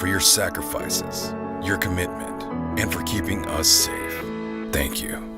for your sacrifices, your commitment, and for keeping us safe. Thank you.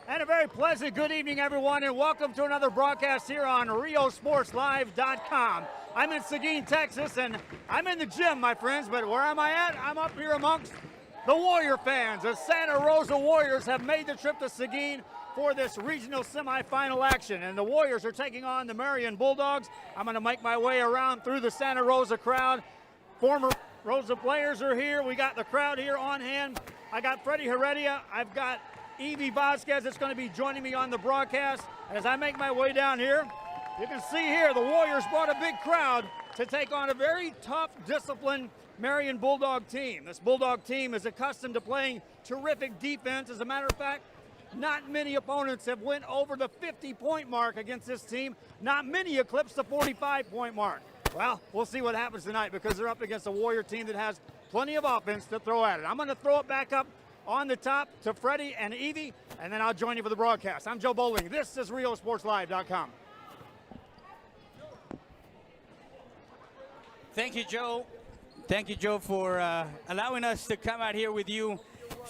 And a very pleasant good evening, everyone, and welcome to another broadcast here on RioSportsLive.com. I'm in Seguin, Texas, and I'm in the gym, my friends, but where am I at? I'm up here amongst the Warrior fans. The Santa Rosa Warriors have made the trip to Seguin for this regional semifinal action, and the Warriors are taking on the Marion Bulldogs. I'm going to make my way around through the Santa Rosa crowd. Former Rosa players are here. We got the crowd here on hand. I got Freddie Heredia. I've got Evie Vasquez that's going to be joining me on the broadcast. As I make my way down here, you can see here the Warriors brought a big crowd to take on a very tough, disciplined Marion Bulldog team. This Bulldog team is accustomed to playing terrific defense. As a matter of fact, not many opponents have went over the 50-point mark against this team. Not many eclipse the 45-point mark. Well, we'll see what happens tonight because they're up against a Warrior team that has plenty of offense to throw at it. I'm going to throw it back up on the top to Freddie and Evie, and then I'll join you for the broadcast. I'm Joe Bowling. This is RioSportsLive.com. Thank you, Joe. Thank you, Joe, for allowing us to come out here with you.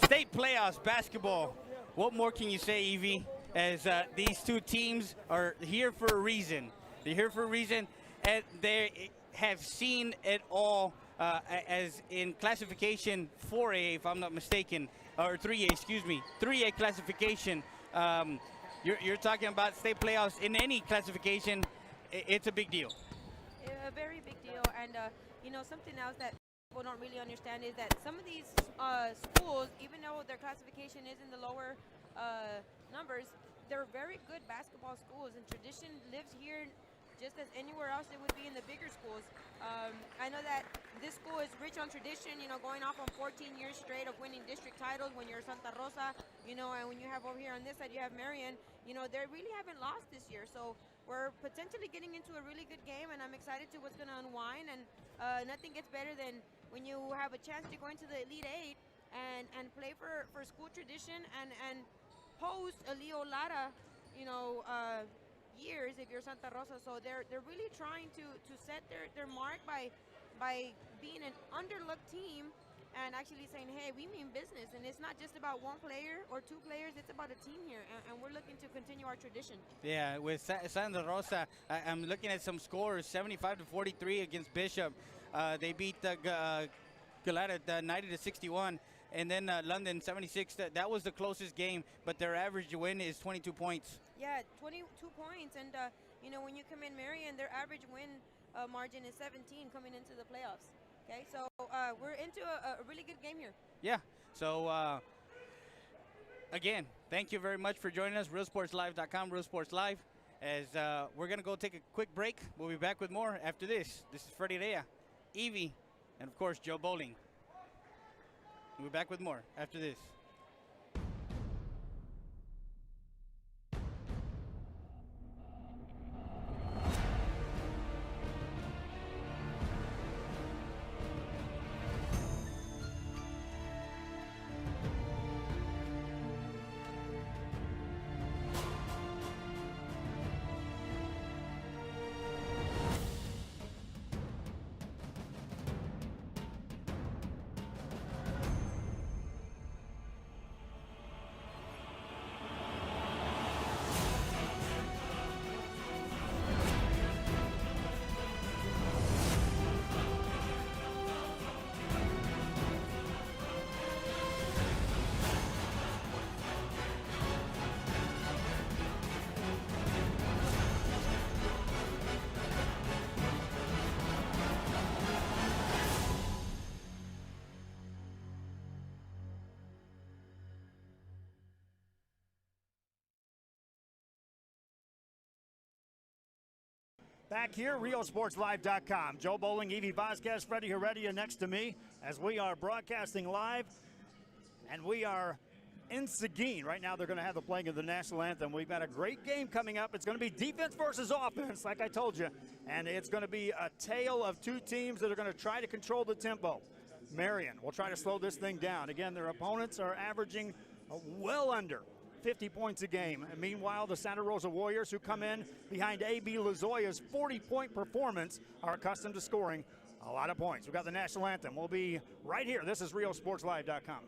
State playoffs basketball. What more can you say, Evie? As these two teams are here for a reason. They're here for a reason, and they have seen it all as in classification 4A, if I'm not mistaken, or 3A, excuse me, 3A classification. You're talking about state playoffs in any classification. It's a big deal. A very big deal, and you know, something else that people don't really understand is that some of these schools, even though their classification is in the lower numbers, they're very good basketball schools, and tradition lives here just as anywhere else it would be in the bigger schools. I know that this school is rich on tradition, you know, going off on 14 years straight of winning district titles when you're Santa Rosa, you know, and when you have over here on this side, you have Marion, you know, they really haven't lost this year. So we're potentially getting into a really good game, and I'm excited to what's going to unwind. And nothing gets better than when you have a chance to go into the Elite Eight and play for school tradition and host a Leo Lara, you know, years if you're Santa Rosa. So they're really trying to set their mark by being an underlooked team and actually saying, hey, we mean business, and it's not just about one player or two players, it's about a team here, and we're looking to continue our tradition. Yeah, with Santa Rosa, I'm looking at some scores, 75-43 against Bishop. They beat Galata 90-61, and then London 76. That was the closest game, but their average win is 22 points. Yeah, 22 points, and you know, when you come in Marion, their average win margin is 17 coming into the playoffs. Okay, so we're into a really good game here. Yeah, so again, thank you very much for joining us. RealSportsLive.com, Real Sports Live. As we're going to go take a quick break. We'll be back with more after this. This is Freddie Rea, Evie, and of course, Joe Bowling. We'll be back with more after this. Back here, RioSportsLive.com. Joe Bowling, Evie Vasquez, Freddie Heredia next to me as we are broadcasting live. And we are in Seguin. Right now they're going to have the playing of the national anthem. We've got a great game coming up. It's going to be defense versus offense, like I told you. And it's going to be a tale of two teams that are going to try to control the tempo. Marion will try to slow this thing down. Again, their opponents are averaging well under 50 points a game. And meanwhile, the Santa Rosa Warriors, who come in behind A.B. Lozoya's 40-point performance, are accustomed to scoring a lot of points. We've got the national anthem. We'll be right here. This is RioSportsLive.com.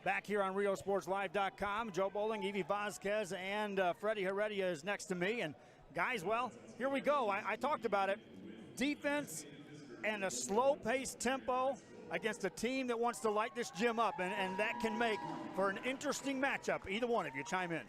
Back here on RioSportsLive.com, Joe Bowling, Evie Vasquez, and Freddie Heredia is next to me. And guys, well, here we go. I talked about it. Defense and a slow-paced tempo against a team that wants to light this gym up, and that can make for an interesting matchup. Either one of you chime in.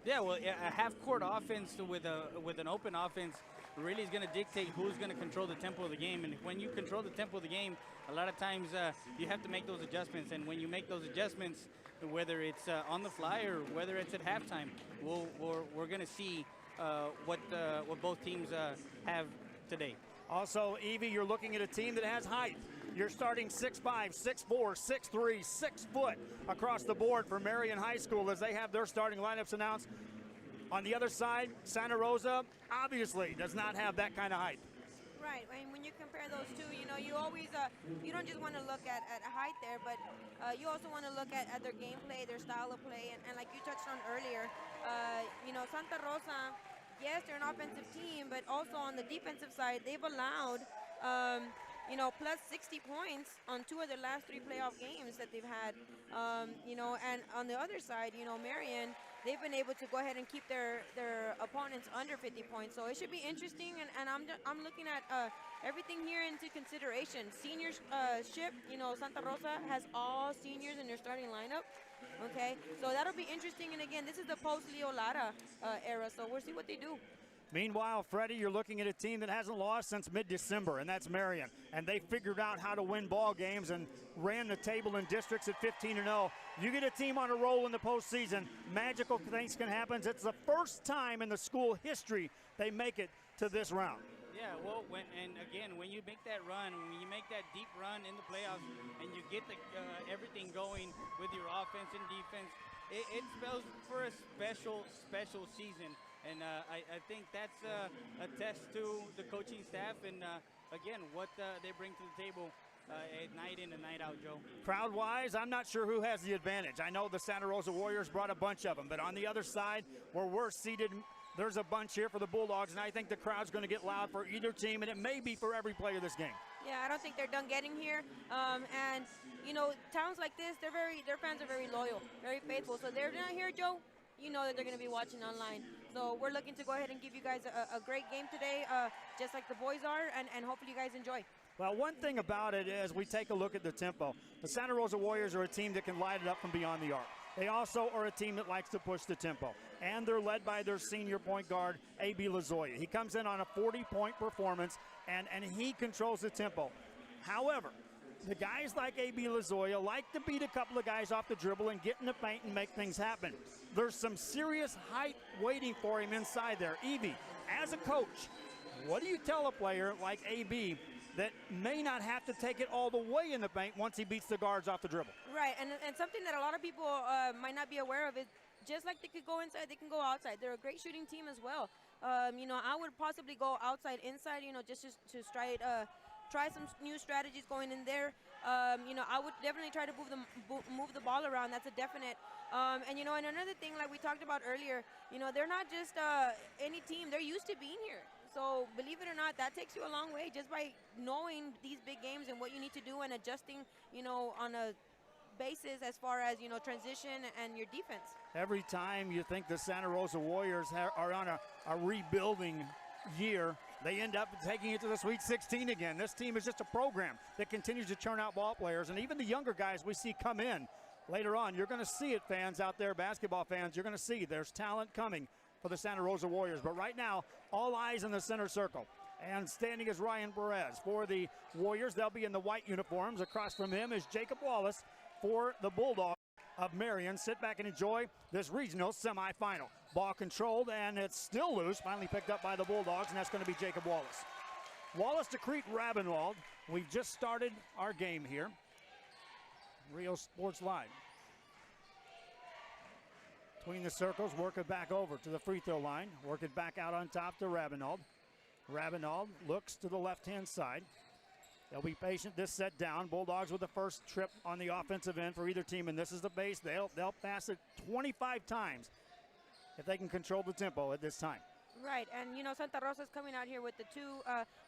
Yeah, well, a half-court offense with an open offense really is going to dictate who's going to control the tempo of the game. And when you control the tempo of the game, a lot of times you have to make those adjustments. And when you make those adjustments, whether it's on the fly or whether it's at halftime, we're going to see what both teams have today. Also, Evie, you're looking at a team that has height. You're starting 6'5", 6'4", 6'3", 6 foot across the board for Marion High School as they have their starting lineups announced. On the other side, Santa Rosa obviously does not have that kind of height. Right, and when you compare those two, you know, you always, you don't just want to look at height there, but you also want to look at their gameplay, their style of play, and like you touched on earlier, you know, Santa Rosa, yes, they're an offensive team, but also on the defensive side, they've allowed, you know, plus 60 points on 2 of their last 3 playoff games that they've had, you know, and on the other side, you know, Marion, they've been able to go ahead and keep their opponents under 50 points. So it should be interesting, and I'm looking at everything here into consideration. Seniorship, you know, Santa Rosa has all seniors in their starting lineup. Okay, so that'll be interesting. And again, this is the post-Leo Lara era, so we'll see what they do. Meanwhile, Freddie, you're looking at a team that hasn't lost since mid-December, and that's Marion. And they figured out how to win ball games and ran the table in districts at 15-0. You get a team on a roll in the postseason, magical things can happen. It's the first time in the school history they make it to this round. Yeah, well, when you make that run, when you make that deep run in the playoffs, and you get everything going with your offense and defense, it spells for a special season. And I think that's a test to the coaching staff and, again, what they bring to the table night in and night out, Joe. Crowd-wise, I'm not sure who has the advantage. I know the Santa Rosa Warriors brought a bunch of them, but on the other side, where we're seated, there's a bunch here for the Bulldogs, and I think the crowd's going to get loud for either team, and it may be for every player this game. Yeah, I don't think they're done getting here. And, you know, towns like this, their fans are very loyal, very faithful. So they're not here, Joe, you know that they're going to be watching online. So we're looking to go ahead and give you guys a great game today, just like the boys are, and hopefully you guys enjoy. Well, one thing about it is we take a look at the tempo. The Santa Rosa Warriors are a team that can light it up from beyond the arc. They also are a team that likes to push the tempo, and they're led by their senior point guard, A.B. Lazoya. He comes in on a 40-point performance, and he controls the tempo. However, the guys like A.B. Lazoya like to beat a couple of guys off the dribble and get in the paint and make things happen. There's some serious height waiting for him inside there. Evie, as a coach, what do you tell a player like A.B. that may not have to take it all the way in the paint once he beats the guards off the dribble? Right, and something that a lot of people might not be aware of is just like they could go inside, they can go outside. They're a great shooting team as well. You know, I would possibly go outside, inside, you know, just to try some new strategies going in there. You know, I would definitely try to move the ball around. That's a definite. And, you know, and another thing, like we talked about earlier, you know, they're not just any team. They're used to being here. So believe it or not, that takes you a long way just by knowing these big games and what you need to do and adjusting, you know, on a basis as far as, you know, transition and your defense. Every time you think the Santa Rosa Warriors are on a rebuilding year, they end up taking it to the Sweet 16 again. This team is just a program that continues to churn out ball players, and even the younger guys we see come in later on. You're going to see it, fans out there, basketball fans. You're going to see there's talent coming for the Santa Rosa Warriors. But right now, all eyes in the center circle. And standing is Ryan Perez. For the Warriors, they'll be in the white uniforms. Across from him is Jacob Wallace for the Bulldogs of Marion. Sit back and enjoy this regional semifinal. Ball controlled, and it's still loose. Finally picked up by the Bulldogs, and that's going to be Jacob Wallace. Wallace to Crete Rabenwald. We've just started our game here. Rio Sports Live. Between the circles, work it back over to the free throw line. Work it back out on top to Rabenwald. Rabenwald looks to the left-hand side. They'll be patient this set down. Bulldogs with the first trip on the offensive end for either team, and this is the base. They'll pass it 25 times if they can control the tempo at this time. Right, and, you know, Santa Rosa's coming out here with the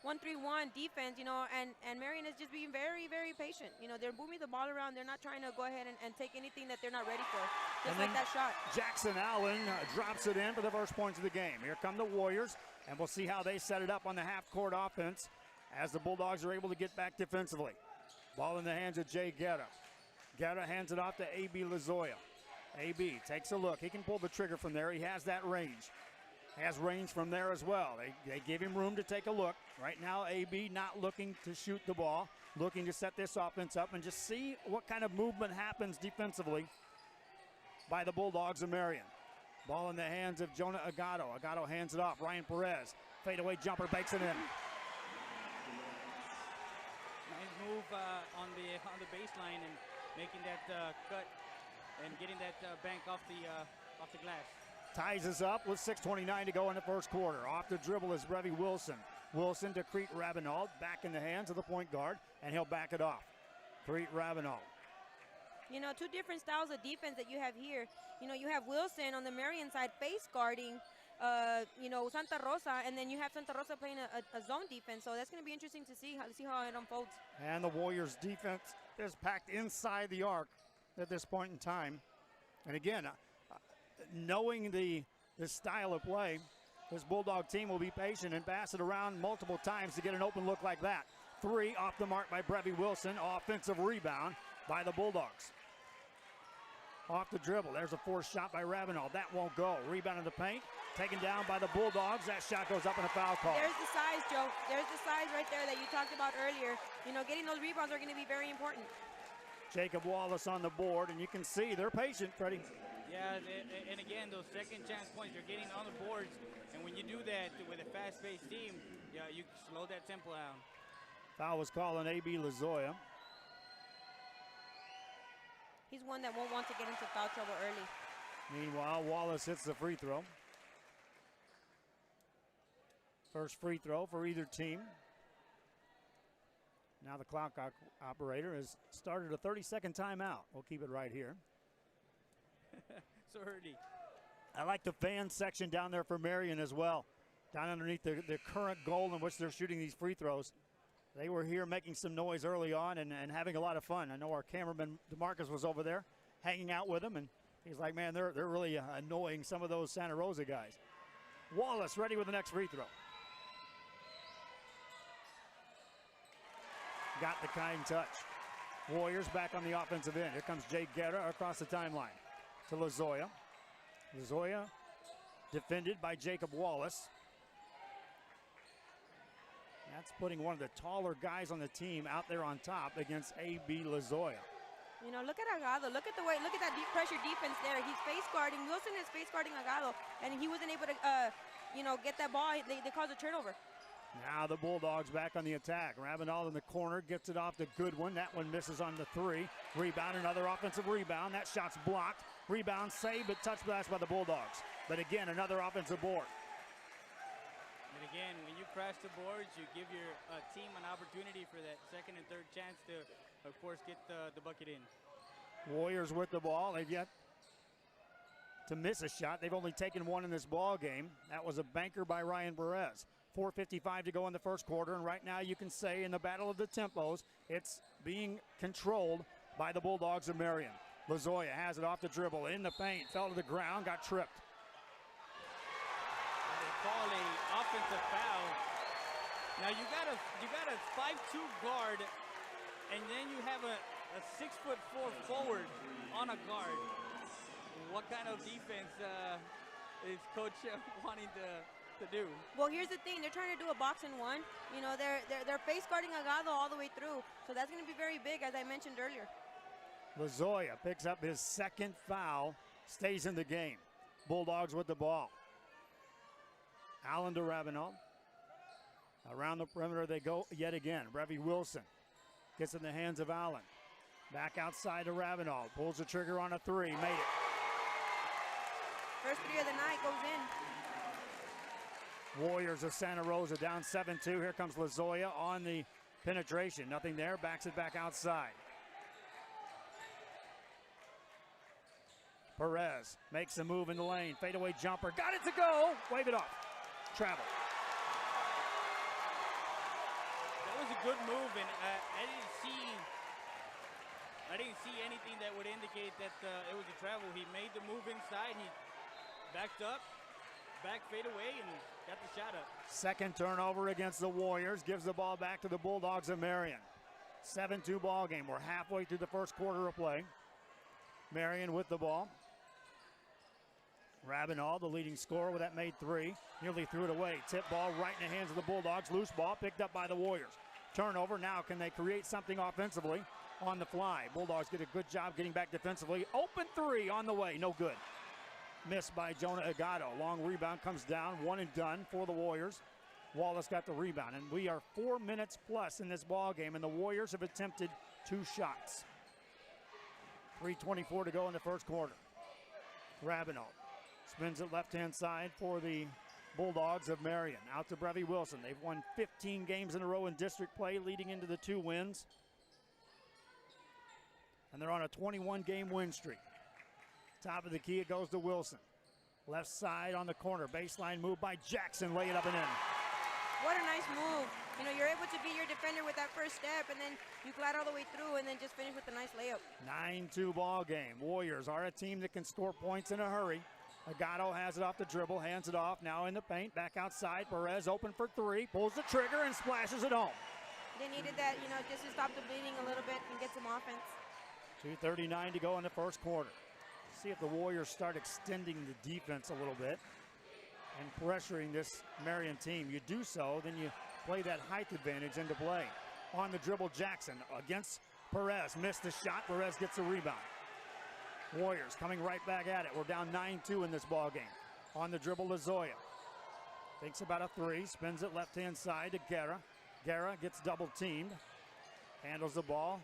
1-3-1 defense, you know, and Marion is just being very, very patient. You know, they're moving the ball around. They're not trying to go ahead and take anything that they're not ready for, just like that shot. Jackson Allen drops it in for the first points of the game. Here come the Warriors, and we'll see how they set it up on the half-court offense as the Bulldogs are able to get back defensively. Ball in the hands of Jay Guerra. Guerra hands it off to A.B. Lazoya. A.B. takes a look. He can pull the trigger from there. He has that range. Has range from there as well. They give him room to take a look. Right now, A.B. not looking to shoot the ball, looking to set this offense up and just see what kind of movement happens defensively by the Bulldogs of Marion. Ball in the hands of Jonah Agato. Agato hands it off. Ryan Perez, fadeaway jumper, bakes it in. Nice move on the baseline and making that cut and getting that bank off the glass. Ties us up with 6:29 to go in the first quarter. Off the dribble is Brevy Wilson. Wilson to Crete Rabenwald, back in the hands of the point guard, and he'll back it off. Crete Rabenwald. You know, two different styles of defense that you have here. You know, you have Wilson on the Marion side face guarding, you know, Santa Rosa, and then you have Santa Rosa playing a zone defense. So that's going to be interesting to see how it unfolds. And the Warriors' defense is packed inside the arc at this point in time. And again, knowing the style of play, this Bulldog team will be patient and pass it around multiple times to get an open look like that. Three off the mark by Brevy Wilson. Offensive rebound by the Bulldogs. Off the dribble. There's a forced shot by Rabenwald. That won't go. Rebound in the paint. Taken down by the Bulldogs. That shot goes up in a foul call. There's the size, Joe. There's the size right there that you talked about earlier. You know, getting those rebounds are going to be very important. Jacob Wallace on the board, and you can see they're patient, Freddie. Yeah, and again, those second chance points, you're getting on the boards. And when you do that with a fast-paced team, yeah, you slow that tempo down. Foul was called on A.B. Lazoya. He's one that won't want to get into foul trouble early. Meanwhile, Wallace hits the free throw. First free throw for either team. Now the clock operator has started a 30-second timeout. We'll keep it right here. So early. I like the fan section down there for Marion as well. Down underneath the current goal in which they're shooting these free throws. They were here making some noise early on and having a lot of fun. I know our cameraman DeMarcus was over there hanging out with them, and he's like, man, they're really annoying some of those Santa Rosa guys. Wallace ready with the next free throw. Got the kind touch. Warriors back on the offensive end. Here comes Jay Guerra across the timeline. to Lozoya. Lozoya defended by Jacob Wallace. That's putting one of the taller guys on the team out there on top against A.B. Lozoya. You know, look at Agado. Look at the way. Look at that deep pressure defense there. He's face guarding. Wilson is face guarding Agado, and he wasn't able to, get that ball. They caused a turnover. Now the Bulldogs back on the attack. Ravenel in the corner gets it off to Goodwin. That one misses on the three. Rebound, another offensive rebound. That shot's blocked. Rebound saved, but touch pass by the Bulldogs. But again, another offensive board. And again, when you crash the boards, you give your team an opportunity for that second and third chance to, of course, get the bucket in. Warriors with the ball. They've yet to miss a shot. They've only taken one in this ball game. That was a banker by Ryan Perez. 4:55 to go in the first quarter, and right now you can say in the battle of the tempos, it's being controlled by the Bulldogs of Marion. Lozoya has it off the dribble, in the paint, fell to the ground, got tripped. And they call an offensive foul. Now you got a 5'2" guard, and then you have a 6'4" forward on a guard. What kind of defense is Coach wanting to do? Well, here's the thing. They're trying to do a box and one. You know, they're face guarding Agado all the way through. So that's going to be very big, as I mentioned earlier. Lozoya picks up his second foul, stays in the game. Bulldogs with the ball. Allen to Ravenel. Around the perimeter they go yet again. Brevy Wilson gets in the hands of Allen. Back outside to Ravenel. Pulls the trigger on a three. Made it. First three of the night goes in. Warriors of Santa Rosa down 7-2. Here comes Lozoya on the penetration. Nothing there. Backs it back outside. Perez makes a move in the lane. Fadeaway jumper. Got it to go. Wave it off. Travel. That was a good move, and I didn't see anything that would indicate that it was a travel. He made the move inside. He backed up, back fade away, and got the shot up. Second turnover against the Warriors. Gives the ball back to the Bulldogs of Marion. 7-2 ball game. We're halfway through the first quarter of play. Marion with the ball. Ravenel, the leading scorer with that made three. Nearly threw it away. Tip ball right in the hands of the Bulldogs. Loose ball picked up by the Warriors. Turnover. Now can they create something offensively on the fly? Bulldogs get a good job getting back defensively. Open three on the way. No good. Missed by Jonah Agado. Long rebound comes down. One and done for the Warriors. Wallace got the rebound. And we are 4 minutes plus in this ball game, and the Warriors have attempted 2 shots. 3:24 to go in the first quarter. Ravenel spins it left-hand side for the Bulldogs of Marion. Out to Brevy Wilson. They've won 15 games in a row in district play, leading into the 2 wins. And they're on a 21-game win streak. Top of the key, it goes to Wilson. Left side on the corner. Baseline move by Jackson. Lay it up and in. What a nice move. You know, you're able to beat your defender with that first step, and then you glide all the way through and then just finish with a nice layup. 9-2 ball game. Warriors are a team that can score points in a hurry. Agado has it off the dribble, hands it off, now in the paint, back outside. Perez open for three, pulls the trigger and splashes it home. They needed that, you know, just to stop the bleeding a little bit and get some offense. 2:39 to go in the first quarter. See if the Warriors start extending the defense a little bit and pressuring this Marion team. You do so, then you play that height advantage into play. On the dribble, Jackson against Perez. Missed the shot. Perez gets the rebound. Warriors coming right back at it. We're down 9-2 in this ball game. On the dribble, Lozoya thinks about a three. Spins it left-hand side to Guerra. Guerra gets double-teamed. Handles the ball.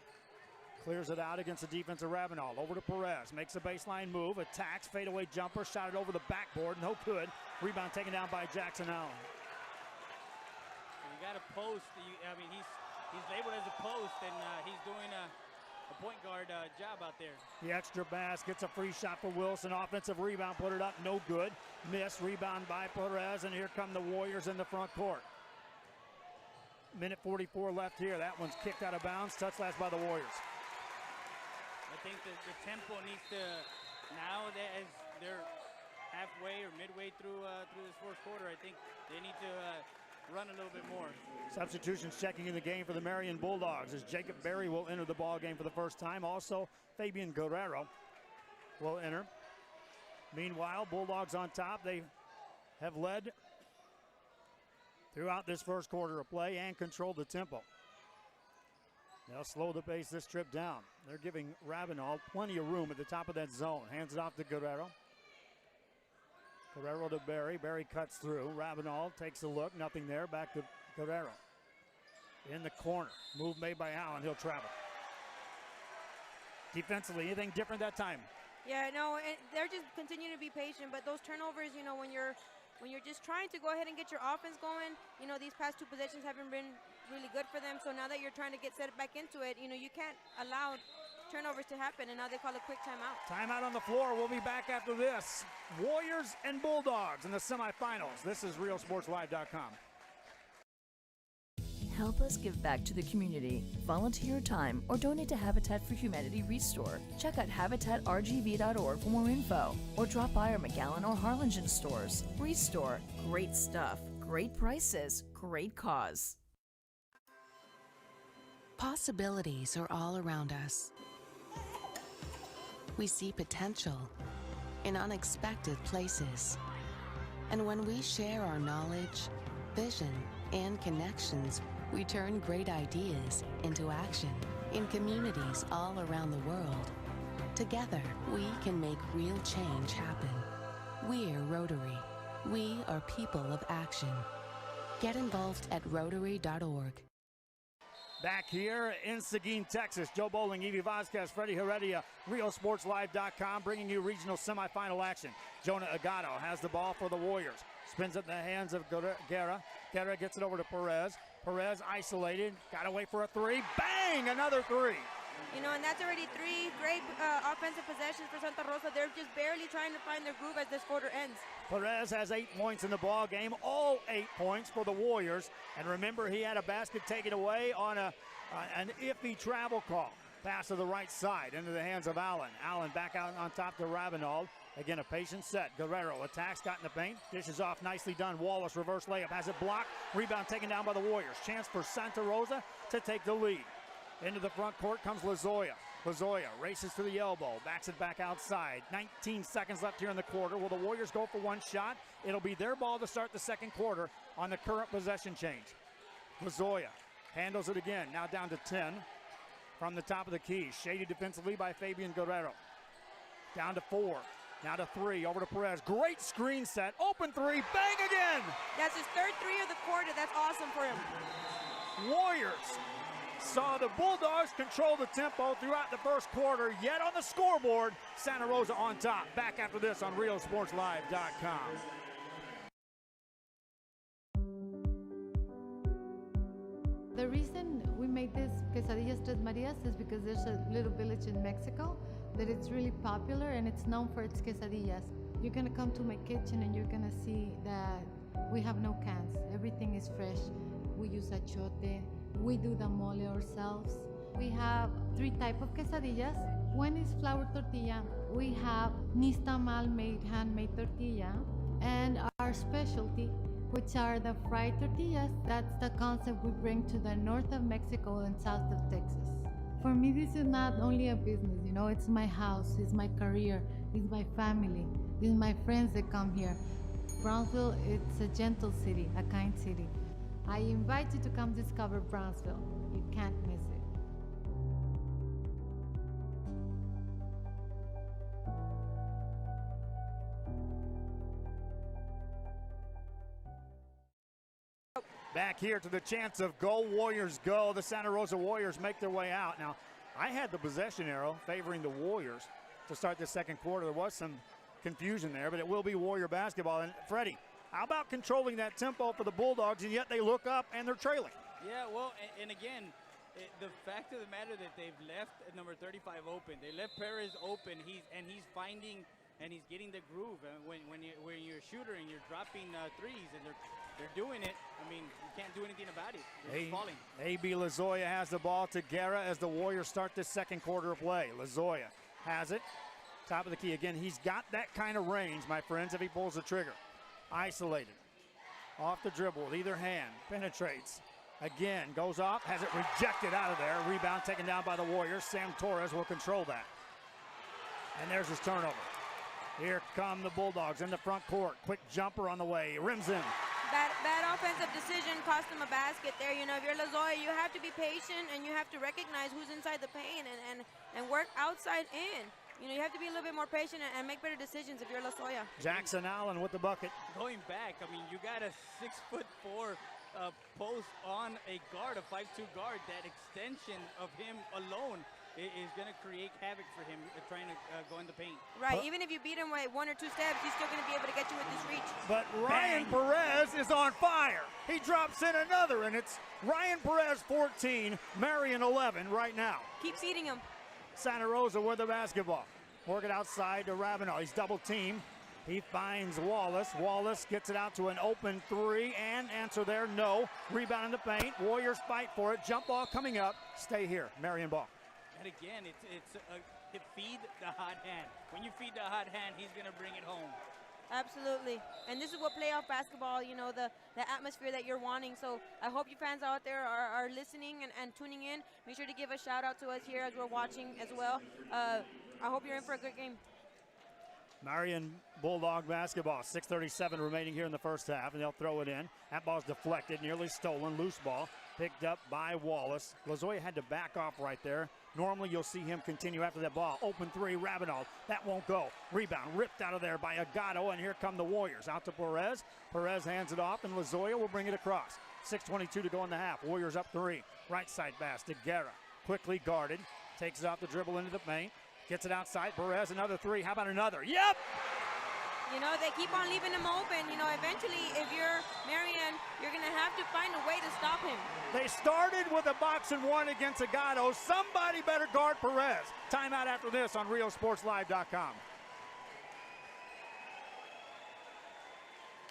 Clears it out against the defense of Ravenel. Over to Perez. Makes a baseline move. Attacks. Fadeaway jumper. Shot it over the backboard. No good. Rebound taken down by Jackson Allen. You got a post. I mean, he's labeled as a post, and he's doing a point guard job out there. The extra pass gets a free shot for Wilson. Offensive rebound. Put it up. No good. Miss. Rebound by Perez. And here come the Warriors in the front court. Minute 44 left here. That one's kicked out of bounds. Touch last by the Warriors. I think the tempo needs to, now that as they're halfway or midway through this fourth quarter, I think they need to run a little bit more. Substitutions checking in the game for the Marion Bulldogs as Jacob Berry will enter the ball game for the first time. Also, Fabian Guerrero will enter. Meanwhile, Bulldogs on top. They have led throughout this first quarter of play and controlled the tempo. They'll slow the pace this trip down. They're giving Ravenel plenty of room at the top of that zone. Hands it off to Guerrero. Guerrero to Barry. Barry cuts through. Ravenel takes a look. Nothing there. Back to Guerrero. In the corner. Move made by Allen. He'll travel. Defensively, anything different that time? Yeah, no, they're just continuing to be patient. But those turnovers, you know, when you're just trying to go ahead and get your offense going, you know, these past two possessions haven't been really good for them. So now that you're trying to get set back into it, you know, you can't allow turnovers to happen, and now they call a quick timeout. Timeout on the floor. We'll be back after this. Warriors and Bulldogs in the semifinals. This is RealSportsLive.com. Help us give back to the community. Volunteer your time or donate to Habitat for Humanity Restore. Check out habitatrgv.org for more info or drop by our McAllen or Harlingen stores. Restore. Great stuff. Great prices. Great cause. Possibilities are all around us. We see potential in unexpected places. And when we share our knowledge, vision, and connections, we turn great ideas into action in communities all around the world. Together, we can make real change happen. We're Rotary. We are people of action. Get involved at Rotary.org. Back here in Seguin, Texas, Joe Bowling, Evie Vasquez, Freddie Heredia, RealSportsLive.com, bringing you regional semifinal action. Jonah Agato has the ball for the Warriors. Spins it in the hands of Guerra. Guerra gets it over to Perez. Perez isolated. Got to wait for a three. Bang! Another three. You know, and that's already three great offensive possessions for Santa Rosa. They're just barely trying to find their groove as this quarter ends. Perez has 8 points in the ball game, all 8 points for the Warriors. And remember, he had a basket taken away on an iffy travel call. Pass to the right side into the hands of Allen. Allen back out on top to Ravenel. Again, a patient set. Guerrero attacks, got in the paint. Dishes off, nicely done. Wallace, reverse layup, has it blocked. Rebound taken down by the Warriors. Chance for Santa Rosa to take the lead. Into the front court comes Lazoya. Lazoya races to the elbow, backs it back outside. 19 seconds left here in the quarter. Will the Warriors go for one shot? It'll be their ball to start the second quarter on the current possession change. Lazoya handles it again, now down to 10 from the top of the key. Shaded defensively by Fabian Guerrero. Down to 4, now to 3, over to Perez. Great screen set, open three, bang again! That's his third three of the quarter. That's awesome for him. Warriors saw the Bulldogs control the tempo throughout the first quarter, yet on the scoreboard, Santa Rosa on top. Back after this on RealSportsLive.com. The reason we made this quesadillas Tres Marias is because there's a little village in Mexico that it's really popular and it's known for its quesadillas. You're gonna come to my kitchen and you're gonna see that we have no cans. Everything is fresh. We use achote. We do the mole ourselves. We have 3 types of quesadillas. One is flour tortilla. We have nixtamal made handmade tortilla. And our specialty, which are the fried tortillas. That's the concept we bring to the north of Mexico and south of Texas. For me, this is not only a business, you know, it's my house, it's my career, it's my family, it's my friends that come here. Brownsville, it's a gentle city, a kind city. I invite you to come discover Brownsville. You can't miss it. Back here to the chance of go Warriors go. The Santa Rosa Warriors make their way out. Now, I had the possession arrow favoring the Warriors to start the second quarter. There was some confusion there, but it will be Warrior basketball. And Freddie, how about controlling that tempo for the Bulldogs, and yet they look up and they're trailing? Yeah, well, and again, the fact of the matter that they've left number 35 open. They left Perez open. He's finding and he's getting the groove. And when you're a shooter and you're dropping threes and they're doing it, I mean, you can't do anything about it. They're just falling. A.B. Lazoya has the ball to Guerra as the Warriors start this second quarter of play. Lazoya has it. Top of the key again. He's got that kind of range, my friends, if he pulls the trigger. Isolated. Off the dribble with either hand. Penetrates. Again, goes off. Has it rejected out of there. Rebound taken down by the Warriors. Sam Torres will control that. And there's his turnover. Here come the Bulldogs in the front court. Quick jumper on the way, rims in. Bad offensive decision cost them a basket there. You know, if you're Lozoya, you have to be patient and you have to recognize who's inside the paint and work outside in. You know, you have to be a little bit more patient and make better decisions if you're Lozoya. Jackson Allen with the bucket. Going back, I mean, you got a 6'4" post on a guard, a 5'2" guard. That extension of him alone is going to create havoc for him trying to go in the paint. Right, even if you beat him by 1 or 2 steps, he's still going to be able to get you with his reach. But Ryan Perez is on fire. He drops in another, and it's Ryan Perez 14, Marion 11 right now. Keep feeding him. Santa Rosa with the basketball. Work it outside to Ravenel. He's double teamed. He finds Wallace. Wallace gets it out to an open 3, and answer there, no. Rebound in the paint. Warriors fight for it. Jump ball coming up. Stay here. Marion ball. And again, it's feed the hot hand. When you feed the hot hand, he's going to bring it home. Absolutely. And this is what playoff basketball, you know, the atmosphere that you're wanting. So I hope you fans out there are listening and tuning in. Make sure to give a shout out to us here as we're watching as well. I hope you're in for a good game. Marion Bulldog basketball. 6:37 remaining here in the first half, and they'll throw it in. That ball's deflected, nearly stolen. Loose ball picked up by Wallace. Lozoya had to back off right there. Normally you'll see him continue after that ball. Open 3, Ravenel. That won't go. Rebound ripped out of there by Agato, and here come the Warriors. Out to Perez. Perez hands it off, and Lozoya will bring it across. 6:22 to go in the half. Warriors up 3. Right side pass to Guerra. Quickly guarded. Takes it off the dribble into the paint. Gets it outside. Perez, another 3. How about another? Yep! You know, they keep on leaving him open. You know, eventually, if you're Marion, you're going to have to find a way to stop him. They started with a box and 1 against Agato. Somebody better guard Perez. Timeout after this on RioSportsLive.com.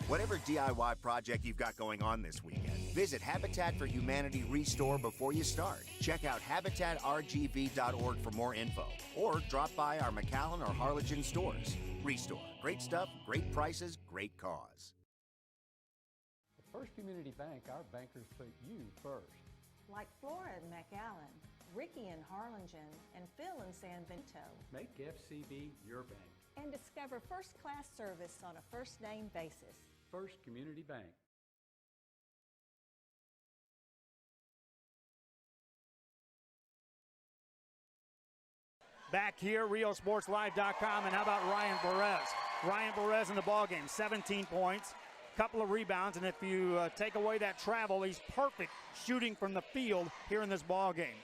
Whatever DIY project you've got going on this weekend, visit Habitat for Humanity Restore before you start. Check out habitatrgv.org for more info, or drop by our McAllen or Harlingen stores. Restore. Great stuff, great prices, great cause. At First Community Bank, our bankers put you first. Like Flora in McAllen, Ricky in Harlingen, and Phil in San Vito. Make FCB your bank. And discover first-class service on a first-name basis. First Community Bank. Back here, RioSportsLive.com, and how about Ryan Perez? Ryan Perez in the ballgame, 17 points, couple of rebounds, and if you take away that travel, he's perfect shooting from the field here in this ballgame.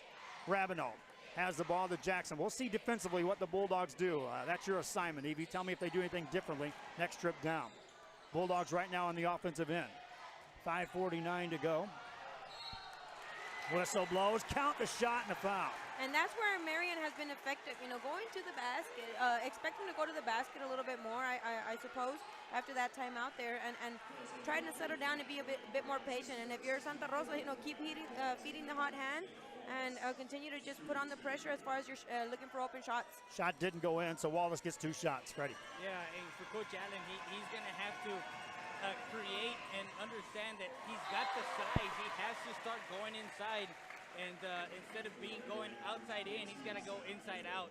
Ravenel has the ball to Jackson. We'll see defensively what the Bulldogs do. That's your assignment, Evie. Tell me if they do anything differently next trip down. Bulldogs right now on the offensive end. 5:49 to go. Whistle blows. Count the shot and the foul. And that's where Marion has been effective, you know, going to the basket, expecting to go to the basket a little bit more, I suppose, after that timeout there, and trying to settle down and be a bit more patient. And if you're Santa Rosa, you know, keep feeding the hot hand and continue to just put on the pressure as far as you're looking for open shots. Shot didn't go in, so Wallace gets 2 shots. Freddie. Yeah, and for Coach Allen, he's going to have to create and understand that he's got the size. He has to start going inside, and instead of going outside in, he's going to go inside out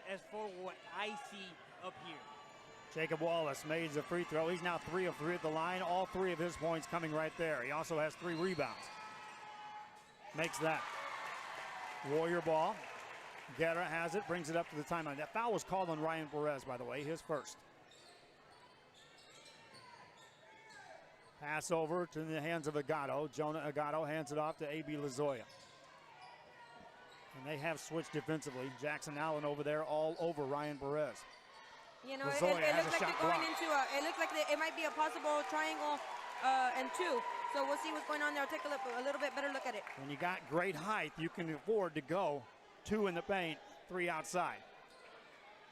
as for what I see up here. Jacob Wallace made the free throw. He's now 3 of 3 at the line. All 3 of his points coming right there. He also has 3 rebounds. Makes that. Warrior ball. Guerra has it, brings it up to the timeline. That foul was called on Ryan Perez, by the way, his first. Pass over to the hands of Agato. Jonah Agato hands it off to A.B. Lozoya. And they have switched defensively. Jackson Allen over there all over Ryan Perez. You know, it looks like they're going into it looks like it might be a possible triangle and 2. So we'll see what's going on there. I'll take a little bit better look at it. When you got great height, you can afford to go 2 in the paint, 3 outside.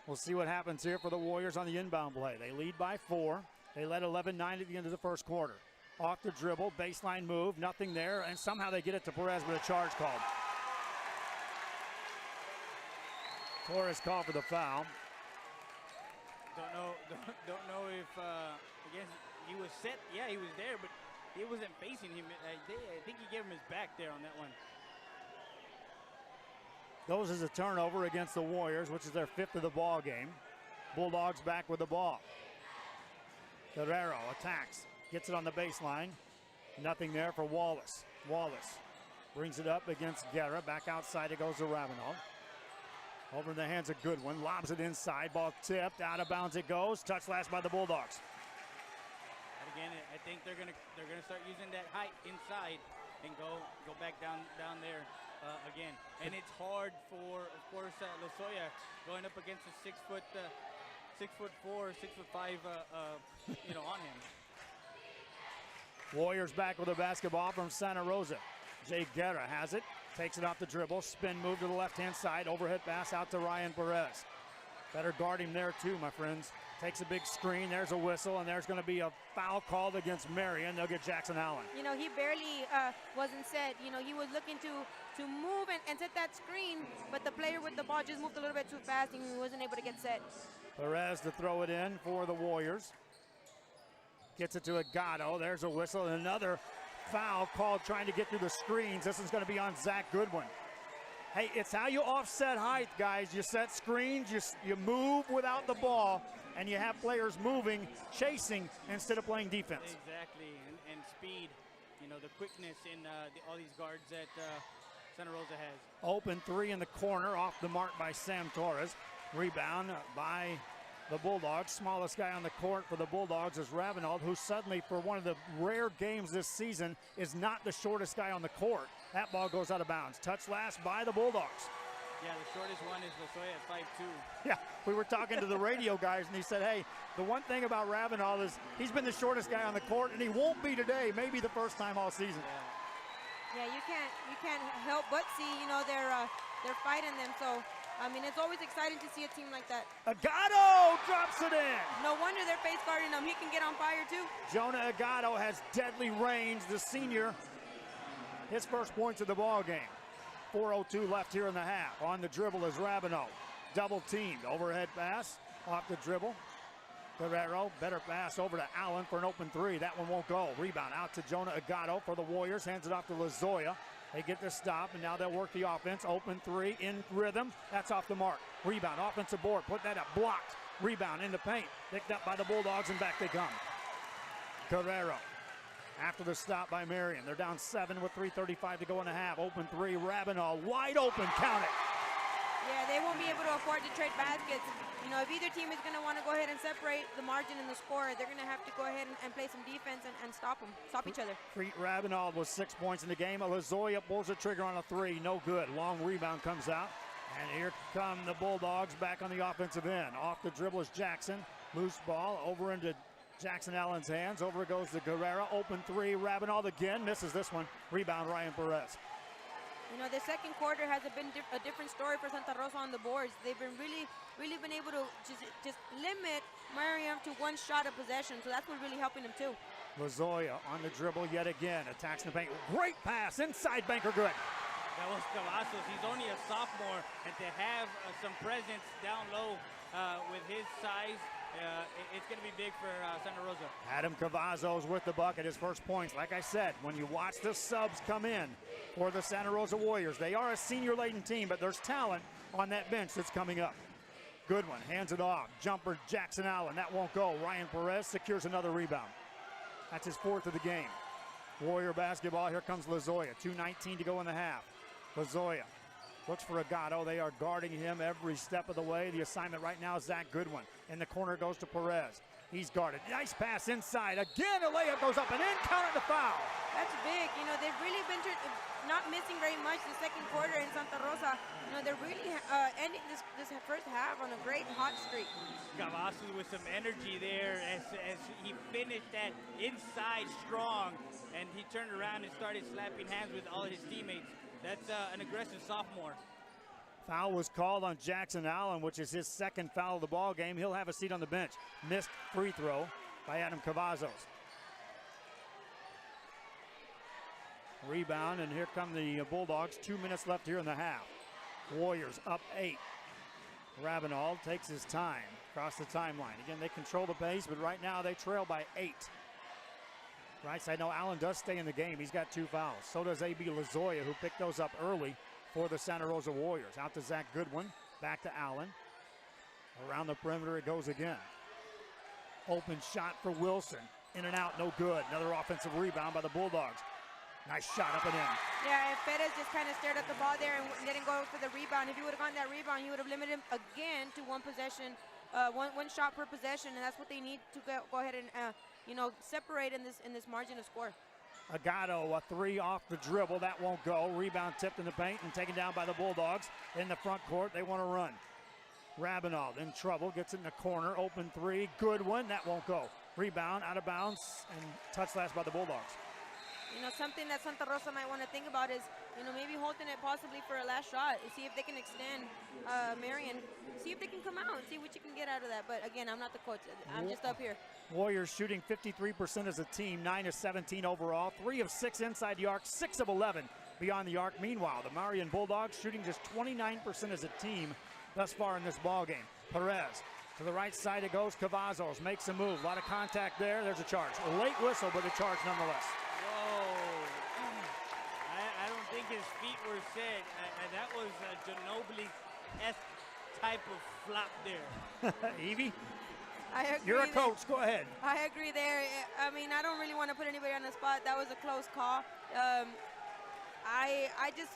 We'll see what happens here for the Warriors on the inbound play. They lead by 4. They led 11-9 at the end of the first quarter. Off the dribble, baseline move, nothing there, and somehow they get it to Perez with a charge called. Torres called for the foul. Don't know if I guess he was set. Yeah, he was there, but he wasn't facing him. I think he gave him his back there on that one. Goes as a turnover against the Warriors, which is their 5th of the ball game. Bulldogs back with the ball. Guerrero attacks, gets it on the baseline. Nothing there for Wallace. Wallace brings it up against Guerra. Back outside it goes to Ravenel. Over in the hands of Goodwin, lobs it inside. Ball tipped, out of bounds it goes. Touch last by the Bulldogs. And again, I think they're gonna start using that height inside and go back down there again. And it's hard for, of course, Lozoya going up against a 6'4", 6'5", on him. Warriors back with the basketball from Santa Rosa. Jay Guerra has it, takes it off the dribble, spin move to the left-hand side, overhead pass out to Ryan Perez. Better guard him there too, my friends. Takes a big screen, there's a whistle, and there's going to be a foul called against Marion. They'll get Jackson Allen. You know, he barely wasn't set. You know, he was looking to move and set that screen, but the player with the ball just moved a little bit too fast and he wasn't able to get set. Perez to throw it in for the Warriors. Gets it to Agado. There's a whistle, and another foul called trying to get through the screens. This is going to be on Zach Goodwin. Hey, it's how you offset height, guys. You set screens, you move without the ball, and you have players moving, chasing, instead of playing defense. Exactly, and speed. You know, the quickness in all these guards that Santa Rosa has. Open three in the corner, off the mark by Sam Torres. Rebound by the Bulldogs. Smallest guy on the court for the Bulldogs is Ravenel, who suddenly, for one of the rare games this season, is not the shortest guy on the court. That ball goes out of bounds. Touch last by the Bulldogs. Yeah, the shortest one is Lozoya at 5'2". Yeah, we were talking to the radio guys, and he said, hey, the one thing about Ravenel is he's been the shortest guy on the court, and he won't be today, maybe the first time all season. Yeah, you can't help but see, you know, they're fighting them. So, I mean, it's always exciting to see a team like that. Agado drops it in. No wonder they're face guarding him. He can get on fire too. Jonah Agado has deadly range. The senior, his first points of the ball game. 4:02 left here in the half. On the dribble is Ravenel. Double teamed. Overhead pass off the dribble. Guerrero, better pass over to Allen for an open three. That one won't go. Rebound out to Jonah Agado for the Warriors. Hands it off to Lozoya. They get the stop, and now they'll work the offense. Open three in rhythm. That's off the mark. Rebound, offensive board. Put that up. Blocked. Rebound in the paint. Picked up by the Bulldogs, and back they come. Guerrero. After the stop by Marion. They're down 7 with 3:35 to go in the half. Open three. Ravenel wide open. Count it. Yeah, they won't be able to afford to trade baskets. You know, if either team is going to want to go ahead and separate the margin and the score, they're going to have to go ahead and play some defense and stop them, stop each other. Ravenel was 6 points in the game. Lozoya pulls the trigger on a three. No good. Long rebound comes out. And here come the Bulldogs back on the offensive end. Off the dribble is Jackson. Loose ball over into Jackson Allen's hands. Over it goes to Guerrero. Open three. Ravenel again. Misses this one. Rebound Ryan Perez. You know, the second quarter has been a different story for Santa Rosa on the boards. They've been really been able to just limit Marion to one shot of possession. So that's what's really helping them too. Lozoya on the dribble yet again. Attacks the paint. Great pass. Inside banker good. That was Cavazos. He's only a sophomore, and to have some presence down low with his size, it's going to be big for Santa Rosa. Adam Cavazos with the bucket, his first points. Like I said, when you watch the subs come in for the Santa Rosa Warriors, they are a senior-laden team, but there's talent on that bench that's coming up. Goodwin hands it off. Jumper Jackson Allen. That won't go. Ryan Perez secures another rebound. That's his fourth of the game. Warrior basketball. Here comes Lozoya. 2:19 to go in the half. Lozoya looks for Agado. They are guarding him every step of the way. The assignment right now is Zach Goodwin. In the corner goes to Perez. He's guarded. Nice pass inside. Again, a layup goes up and in. Count it the foul. That's big. You know, they've really been not missing very much the second quarter in Santa Rosa. You know, they're really ending this first half on a great hot streak. Cavazos with some energy there as he finished that inside strong, and he turned around and started slapping hands with all his teammates. That's an aggressive sophomore. Foul was called on Jackson Allen, which is his second foul of the ball game. He'll have a seat on the bench. Missed free throw by Adam Cavazos. Rebound, and here come the Bulldogs. 2 minutes left here in the half. Warriors up 8. Ravenel takes his time across the timeline. Again, they control the pace, but right now they trail by 8. Right side, no, Allen does stay in the game. He's got 2 fouls. So does A.B. Lozoya, who picked those up early for the Santa Rosa Warriors. Out to Zach Goodwin, back to Allen. Around the perimeter it goes again. Open shot for Wilson. In and out, no good. Another offensive rebound by the Bulldogs. Nice shot up and in. Yeah, and Perez just kind of stared at the ball there and didn't go for the rebound. If he would have gotten that rebound, he would have limited him again to one possession, one shot per possession, and that's what they need to go ahead and separate in this margin of score. Agato, a three off the dribble. That won't go. Rebound tipped in the paint and taken down by the Bulldogs. In the front court, they want to run. Rabinov in trouble, gets it in the corner. Open three, good one. That won't go. Rebound, out of bounds, and touch last by the Bulldogs. Something that Santa Rosa might want to think about is, maybe holding it possibly for a last shot. See if they can extend Marion. See if they can come out and see what you can get out of that. But again, I'm not the coach. I'm just up here. Warriors shooting 53% as a team, 9 of 17 overall, 3 of 6 inside the arc, 6 of 11 beyond the arc. Meanwhile, the Marion Bulldogs shooting just 29% as a team thus far in this ball game. Perez to the right side it goes. Cavazos makes a move. A lot of contact there. There's a charge. A late whistle, but a charge nonetheless. I don't think his feet were set. That was a Ginobili-esque type of flop there. Evie? I agree. You're a coach. Go ahead. I agree there. I mean, I don't really want to put anybody on the spot. That was a close call. I just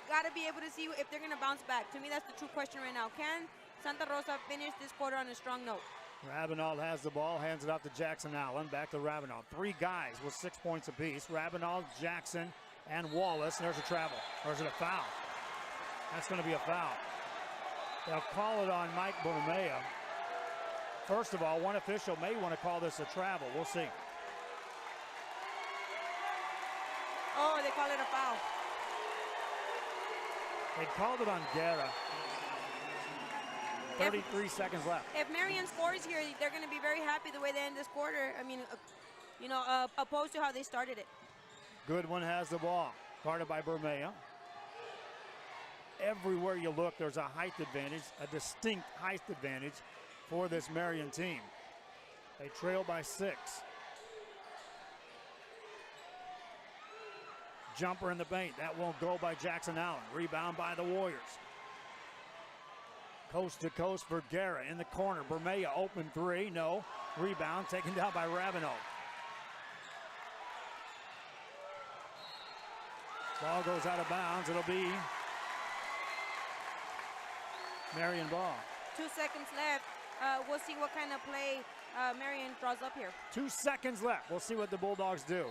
got to be able to see if they're going to bounce back. To me, that's the true question right now. Can Santa Rosa finish this quarter on a strong note? Rabinov has the ball, hands it off to Jackson Allen. Back to Rabinov. 3 guys with 6 points apiece. Rabinov, Jackson, and Wallace. There's a travel. Or is it a foul? That's going to be a foul. They'll call it on Mike Bonamea. First of all, one official may want to call this a travel. We'll see. Oh, they call it a foul. They called it on Guerra. 33 seconds left. If Marion scores here, they're going to be very happy the way they end this quarter. I mean, opposed to how they started it. Goodwin has the ball. Guarded by Bermea. Everywhere you look, there's a height advantage, a distinct height advantage for this Marion team. They trail by 6. Jumper in the paint. That won't go by Jackson Allen. Rebound by the Warriors. Coast to coast for Guerra in the corner. Bermea open 3. No. Rebound taken down by Rabinov. Ball goes out of bounds. It'll be Marion ball. 2 seconds left. We'll see what kind of play Marion draws up here. 2 seconds left. We'll see what the Bulldogs do.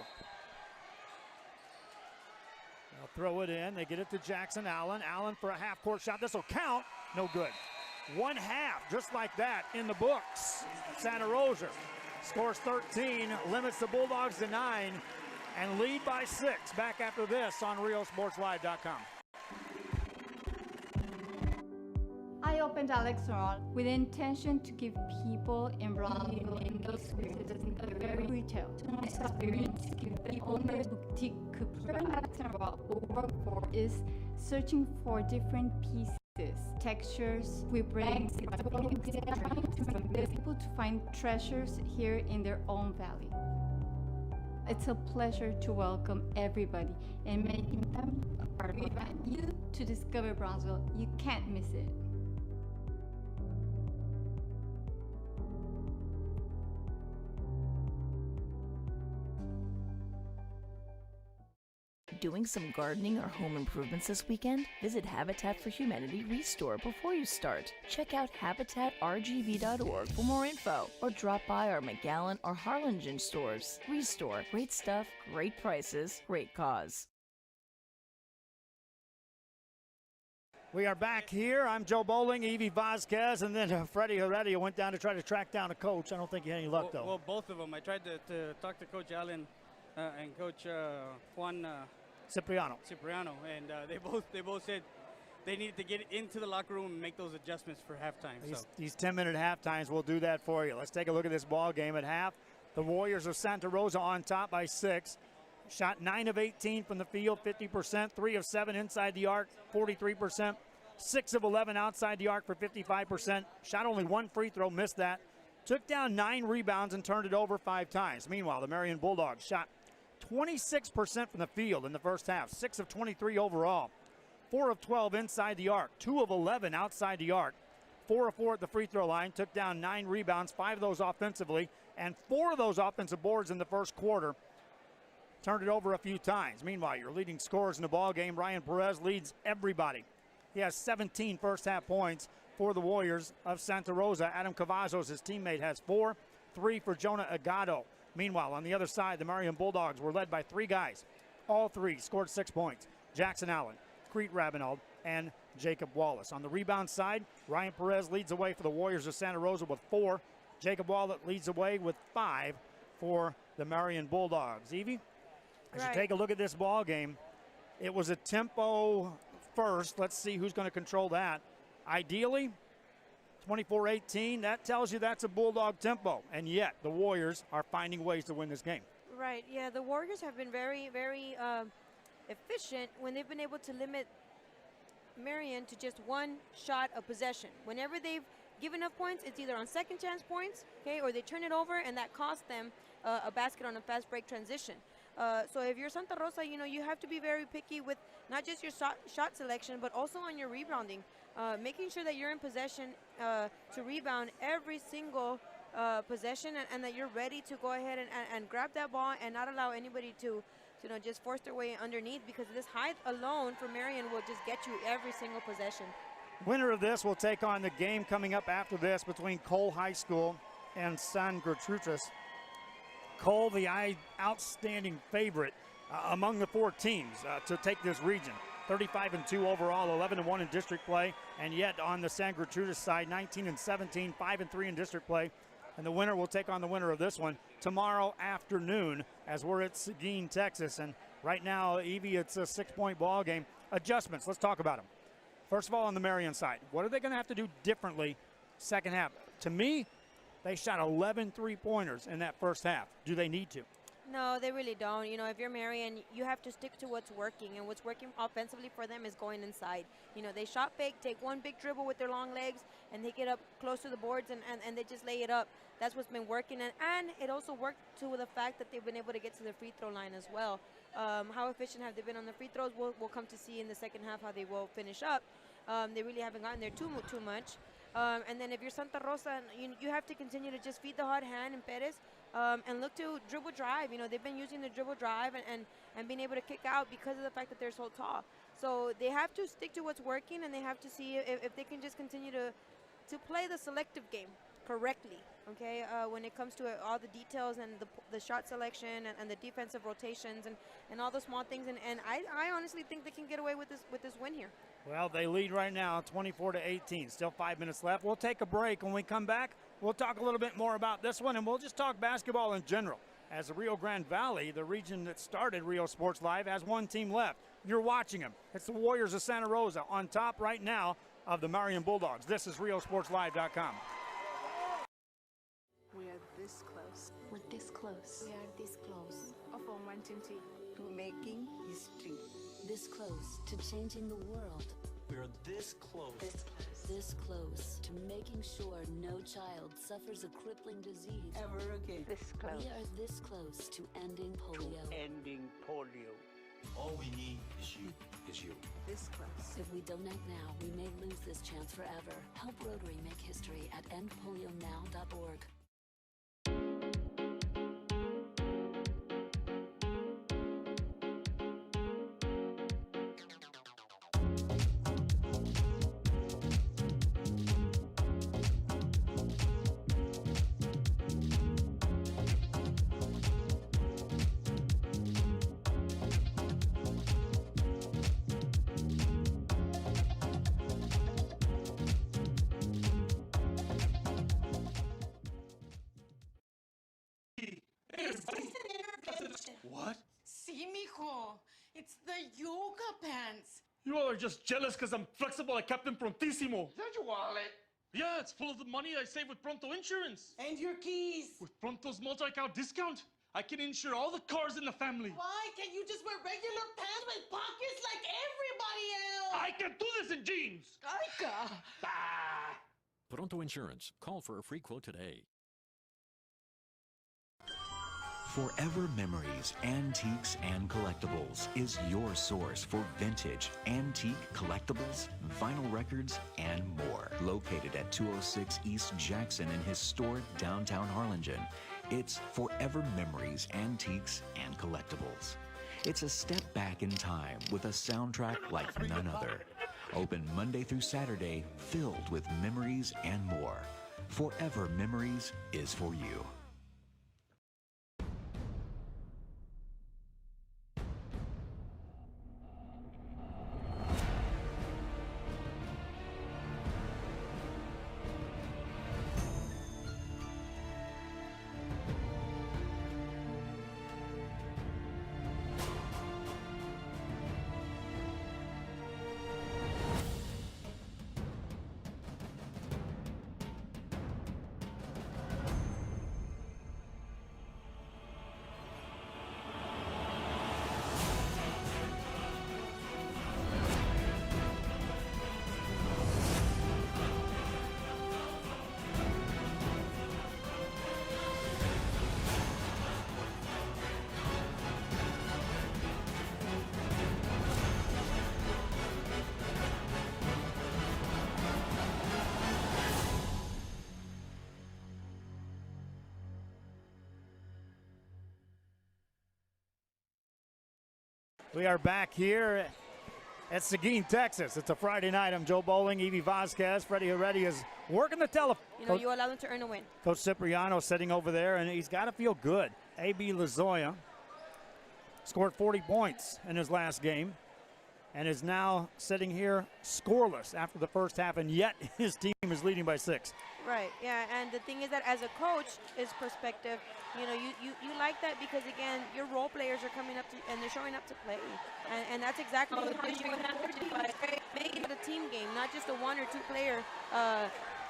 They'll throw it in. They get it to Jackson Allen. Allen for a half-court shot. This will count. No good. 1 half, just like that, in the books. Santa Rosa scores 13, limits the Bulldogs to 9, and lead by 6. Back after this on RioSportsLive.com. I opened Alex Ron with the intention to give people involved in those experiences in a very retail to my experience to give the owner's boutique Alex Ron over for is searching for different pieces, textures, we bring people to find treasures here in their own valley. It's a pleasure to welcome everybody and making them a part of it. We invite you to discover Brownsville. You can't miss it. Doing some gardening or home improvements this weekend? Visit Habitat for Humanity Restore before you start. Check out habitatrgv.org for more info, or drop by our McAllen or Harlingen stores. Restore. Great stuff, great prices, great cause. We are back here. I'm Joe Bowling, Evie Vasquez, and then Freddie Heredia went down to try to track down a coach. I don't think he had any luck, though. Well, both of them. I tried to talk to Coach Allen and Coach Juan Cipriano, and they both said they needed to get into the locker room and make those adjustments for halftime. These 10-minute half times will do that for you. Let's take a look at this ball game at half. The Warriors of Santa Rosa on top by 6. Shot 9 of 18 from the field, 50%. 3 of 7 inside the arc, 43%. 6 of 11 outside the arc for 55%. Shot only 1 free throw, missed that. Took down 9 rebounds and turned it over 5 times. Meanwhile, the Marion Bulldogs shot 26% from the field in the first half, 6 of 23 overall, 4 of 12 inside the arc, 2 of 11 outside the arc, 4 of 4 at the free throw line, took down 9 rebounds, 5 of those offensively, and 4 of those offensive boards in the first quarter. Turned it over a few times. Meanwhile, your leading scorers in the ball game, Ryan Perez leads everybody. He has 17 first half points for the Warriors of Santa Rosa. Adam Cavazos, his teammate, has 4, 3 for Jonah Agado. Meanwhile, on the other side, the Marion Bulldogs were led by 3 guys. All 3 scored 6 points. Jackson Allen, Crete Rabinald, and Jacob Wallace. On the rebound side, Ryan Perez leads away for the Warriors of Santa Rosa with 4. Jacob Wallace leads away with 5 for the Marion Bulldogs. Evie, as you take a look at this ball game, it was a tempo first. Let's see who's going to control that. Ideally, 24-18, that tells you that's a Bulldog tempo. And yet, the Warriors are finding ways to win this game. Right, yeah, the Warriors have been very, very efficient when they've been able to limit Marion to just 1 shot of possession. Whenever they've given up points, it's either on second chance points, okay, or they turn it over, and that costs them a basket on a fast break transition. So if you're Santa Rosa, you know, you have to be very picky with not just your shot selection, but also on your rebounding, making sure that you're in possession to rebound every single possession, and that you're ready to go ahead and grab that ball and not allow anybody to you know, just force their way underneath, because this height alone for Marion will just get you every single possession. Winner of this will take on the game coming up after this between Cole High School and San Gertrudis. Cole, the outstanding favorite among the 4 teams to take this region. 35-2 overall, 11-1 in district play, and yet on the San Gertrudis side, 19-17, 5-3 in district play. And the winner will take on the winner of this one tomorrow afternoon as we're at Seguin, Texas. And right now, Evie, it's a 6-point ball game. Adjustments, let's talk about them. First of all, on the Marion side, what are they going to have to do differently second half? To me, they shot 11 3-pointers in that first half. Do they need to? No, they really don't. You know, if you're Marion, you have to stick to what's working, and what's working offensively for them is going inside. You know, they shot big, take 1 big dribble with their long legs, and they get up close to the boards, and they just lay it up. That's what's been working, and it also worked to the fact that they've been able to get to the free throw line as well. How efficient have they been on the free throws? We'll come to see in the second half how they will finish up. They really haven't gotten there too much. And then if you're Santa Rosa, you have to continue to just feed the hot hand in Perez and look to dribble drive. You know, they've been using the dribble drive and being able to kick out because of the fact that they're so tall. So they have to stick to what's working, and they have to see if they can just continue to play the selective game correctly, okay, when it comes to all the details and the shot selection and the defensive rotations and all the small things. And I honestly think they can get away with this win here. Well, they lead right now 24-18. Still 5 minutes left. We'll take a break. When we come back, we'll talk a little bit more about this one, and we'll just talk basketball in general. As the Rio Grande Valley, the region that started Rio Sports Live, has 1 team left. You're watching them. It's the Warriors of Santa Rosa on top right now of the Marion Bulldogs. This is RioSportsLive.com. We are this close. We're this close. We are this close of wanting to making history. This close to changing the world. We are this close. This close to making sure no child suffers a crippling disease ever again. This close. We are this close to ending polio. Ending polio. All we need is you. This close. If we don't act now, we may lose this chance forever. Help Rotary make history at endpolionow.org. What? See, mijo. It's the yoga pants. You all are just jealous because I'm flexible like Captain Prontissimo. Is that your wallet? Yeah, it's full of the money I save with Pronto Insurance. And your keys. With Pronto's multi-account discount, I can insure all the cars in the family. Why can't you just wear regular pants with pockets like everybody else? I can do this in jeans. Ika. Pronto Insurance. Call for a free quote today. Forever Memories, Antiques and Collectibles is your source for vintage, antique collectibles, vinyl records, and more. Located at 206 East Jackson in historic downtown Harlingen, it's Forever Memories, Antiques and Collectibles. It's a step back in time with a soundtrack like none other. Open Monday through Saturday, filled with memories and more. Forever Memories is for you. We are back here at Seguin, Texas. It's a Friday night. I'm Joe Bowling, Evie Vasquez. Freddie Heredia is working the telephone. You know, you allow them to earn a win. Coach Cipriano sitting over there, and he's got to feel good. A.B. Lozoya scored 40 points in his last game and is now sitting here scoreless after the first half, and yet his team is leading by 6. Right, yeah, and the thing is that as a coach, his perspective, you know, you like that because, again, your role players are coming up to, and they're showing up to play. And that's exactly what you have to do. Make it a team game, not just a one or two player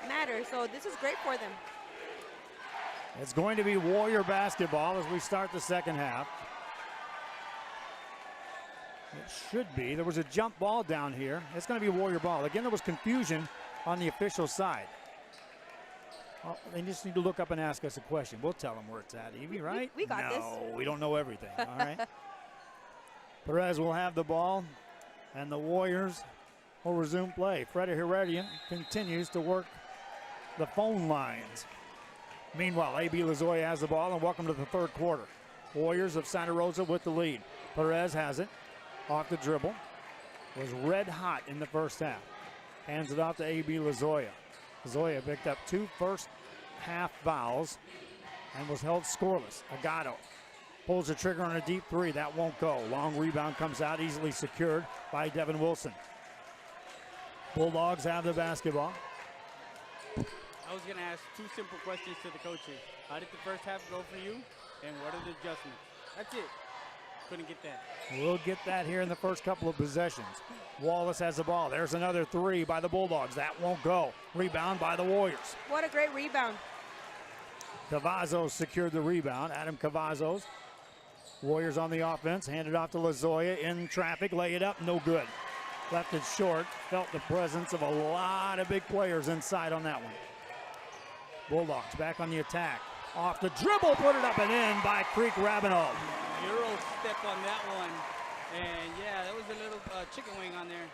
matter. So this is great for them. It's going to be Warrior basketball as we start the second half. It should be. There was a jump ball down here. It's going to be Warrior ball. Again, there was confusion on the official side. Oh, they just need to look up and ask us a question. We'll tell them where it's at, Evie, right? We got this. No, we don't know everything, all right? Perez will have the ball, and the Warriors will resume play. Freddie Heredia continues to work the phone lines. Meanwhile, A.B. Lozoya has the ball, and welcome to the third quarter. Warriors of Santa Rosa with the lead. Perez has it off the dribble. Was red hot in the first half. Hands it off to A.B. Lozoya. Lozoya picked up 2 first half fouls and was held scoreless. Agado pulls the trigger on a deep 3. That won't go. Long rebound comes out, easily secured by Devin Wilson. Bulldogs have the basketball. I was going to ask 2 simple questions to the coaches. How did the first half go for you, and what are the adjustments? That's it. Couldn't get that. We'll get that here in the first couple of possessions. Wallace has the ball. There's another 3 by the Bulldogs. That won't go. Rebound by the Warriors. What a great rebound. Cavazos secured the rebound. Adam Cavazos. Warriors on the offense. Handed off to Lozoya in traffic. Lay it up. No good. Left it short. Felt the presence of a lot of big players inside on that one. Bulldogs back on the attack. Off the dribble. Put it up and in by Creek Rabinow. Euro step on that one. And yeah, that was a little chicken wing on there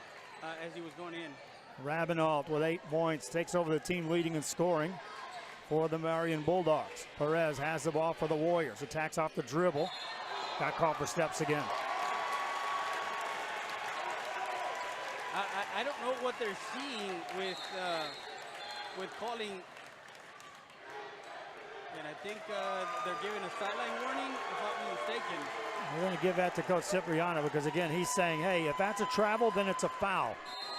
as he was going in. Rabinow with 8 points takes over the team leading in scoring for the Marion Bulldogs. Perez has the ball for the Warriors. Attacks off the dribble. Got called for steps again. I don't know what they're seeing with calling. And I think they're giving a sideline warning, if I'm mistaken. We're going to give that to Coach Cipriano because, again, he's saying, hey, if that's a travel, then it's a foul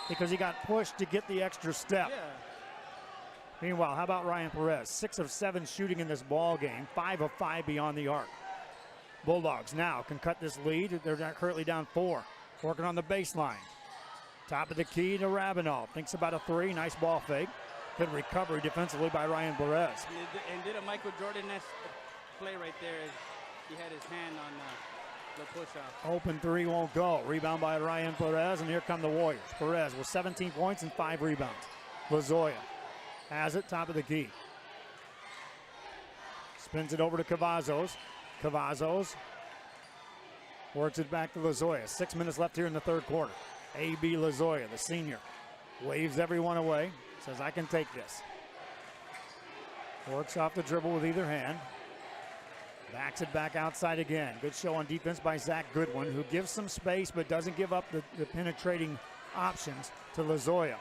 because he got pushed to get the extra step. Yeah. Meanwhile, how about Ryan Perez? 6 of 7 shooting in this ball game, 5 of 5 beyond the arc. Bulldogs now can cut this lead. They're currently down 4. Working on the baseline. Top of the key to Rabinow. Thinks about a 3. Nice ball fake. Good recovery defensively by Ryan Perez. And did a Michael Jordan-esque play right there as he had his hand on the push-off. Open 3 won't go. Rebound by Ryan Perez, and here come the Warriors. Perez with 17 points and 5 rebounds. Lozoya has it, top of the key. Spins it over to Cavazos. Cavazos works it back to Lozoya. 6 minutes left here in the third quarter. A.B. Lozoya, the senior, waves everyone away, says, I can take this. Works off the dribble with either hand. Backs it back outside again. Good show on defense by Zach Goodwin, who gives some space but doesn't give up the penetrating options to Lozoya.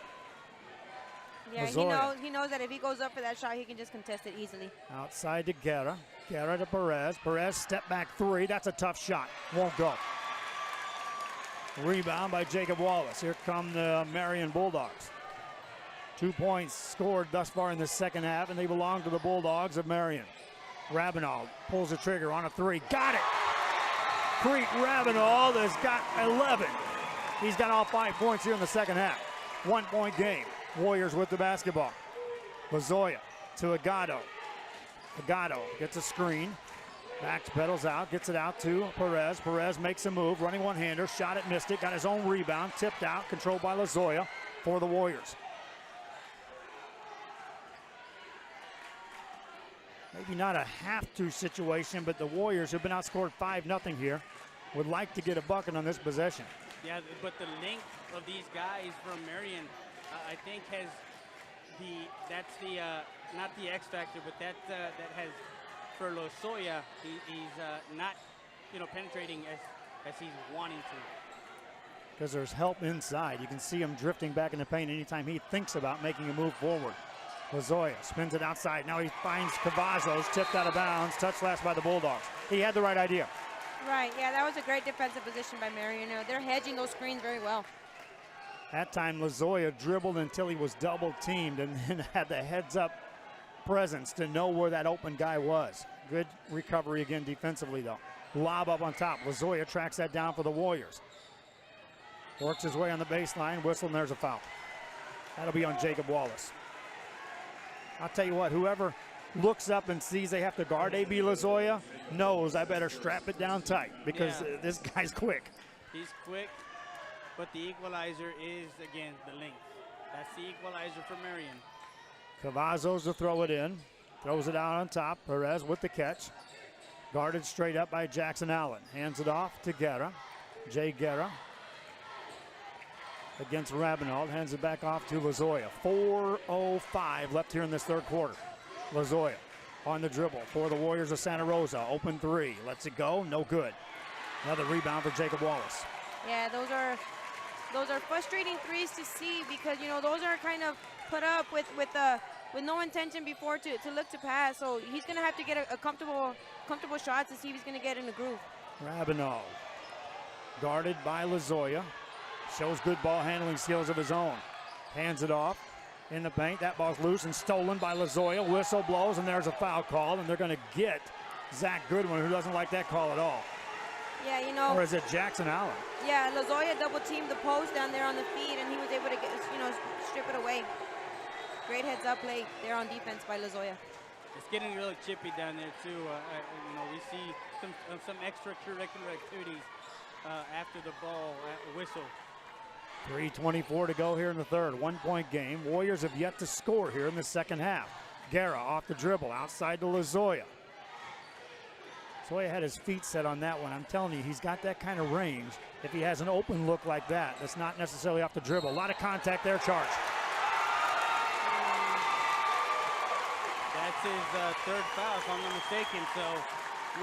Yeah, Lozoya. he knows that if he goes up for that shot, he can just contest it easily. Outside to Guerra. Guerra to Perez. Perez step back three. That's a tough shot. Won't go. Rebound by Jacob Wallace. Here come the Marion Bulldogs. 2 points scored thus far in the second half, and they belong to the Bulldogs of Marion. Rabinald pulls the trigger on a three. Got it! Crete Rabinald has got 11. He's got all 5 points here in the second half. 1 point game. Warriors with the basketball. Lozoya to Agado. Agado gets a screen. Backs pedals out, gets it out to Perez. Perez makes a move, running one-hander, shot it, missed it, got his own rebound, tipped out, controlled by Lozoya for the Warriors. Maybe not a have-to situation, but the Warriors have been outscored 5-0 here. Would like to get a bucket on this possession. Yeah, but the length of these guys from Marion, I think that's the not the X factor, but that has, for Lozoya, he's not, penetrating as he's wanting to. Because there's help inside. You can see him drifting back in the paint anytime he thinks about making a move forward. Lozoya spins it outside. Now he finds Cavazos, tipped out of bounds, touched last by the Bulldogs. He had the right idea. Right, yeah, that was a great defensive position by Marion. They're hedging those screens very well. That time Lozoya dribbled until he was double teamed and then had the heads up presence to know where that open guy was. Good recovery again defensively though. Lob up on top. Lozoya tracks that down for the Warriors. Works his way on the baseline, whistle, and there's a foul. That'll be on Jacob Wallace. I'll tell you what, whoever looks up and sees they have to guard A.B. Lozoya knows I better strap it down tight because this guy's quick. He's quick, but the equalizer is, again, the length. That's the equalizer for Marion. Cavazos to throw it in. Throws it out on top. Perez with the catch. Guarded straight up by Jackson Allen. Hands it off to Guerra. Jay Guerra against Rabinald. Hands it back off to Lozoya. 4:05 left here in this third quarter. Lozoya on the dribble for the Warriors of Santa Rosa. Open three. Lets it go. No good. Another rebound for Jacob Wallace. Yeah, those are frustrating threes to see because, those are kind of put up with no intention before to look to pass. So he's going to have to get a comfortable shot to see if he's going to get in the groove. Rabinald guarded by Lozoya. Shows good ball handling skills of his own. Hands it off in the paint. That ball's loose and stolen by Lozoya. Whistle blows and there's a foul call, and they're going to get Zach Goodwin, who doesn't like that call at all. Yeah, Or is it Jackson Allen? Yeah, Lozoya double teamed the post down there on the feed, and he was able to strip it away. Great heads up play there on defense by Lozoya. It's getting a little chippy down there too. We see some extracurricular activities after the ball whistle. 3:24 to go here in the third. 1 point game. Warriors have yet to score here in the second half. Guerra off the dribble, outside to Lozoya. Lozoya had his feet set on that one. I'm telling you, he's got that kind of range. If he has an open look like that, that's not necessarily off the dribble. A lot of contact there, Charge. That's his third foul, if I'm not mistaken. So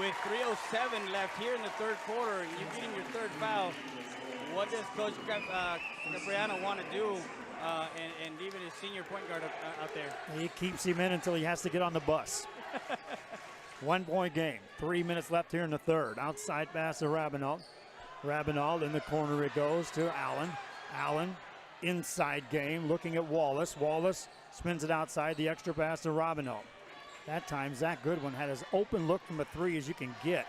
with 3:07 left here in the third quarter, and you're getting your third foul, what does Coach Capriano want to do and leaving his senior point guard out there? He keeps him in until he has to get on the bus. 1 point game. 3 minutes left here in the third. Outside pass to Rabinald. Rabinald in the corner it goes to Allen. Allen inside game looking at Wallace. Wallace spins it outside. The extra pass to Rabinald. That time Zach Goodwin had as open look from a three as you can get.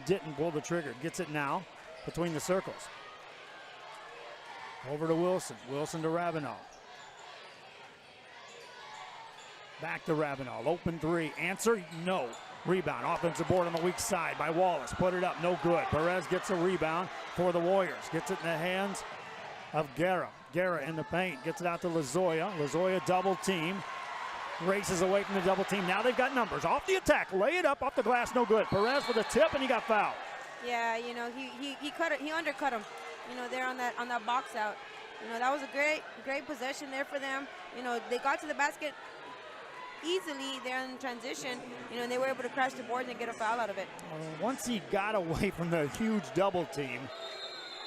Didn't pull the trigger. Gets it now between the circles. Over to Wilson. Wilson to Rabinald. Back to Rabinald. Open three. Answer? No. Rebound. Offensive board on the weak side by Wallace. Put it up. No good. Perez gets a rebound for the Warriors. Gets it in the hands of Guerra. Guerra in the paint. Gets it out to Lozoya. Lozoya double team. Races away from the double team. Now they've got numbers. Off the attack. Lay it up off the glass. No good. Perez with a tip, and he got fouled. Yeah, you know, he cut it. He undercut him. You know, there on that box out. You know, that was a great possession there for them. You know, they got to the basket easily there in transition. You know, and they were able to crash the boards and get a foul out of it. Once he got away from the huge double team,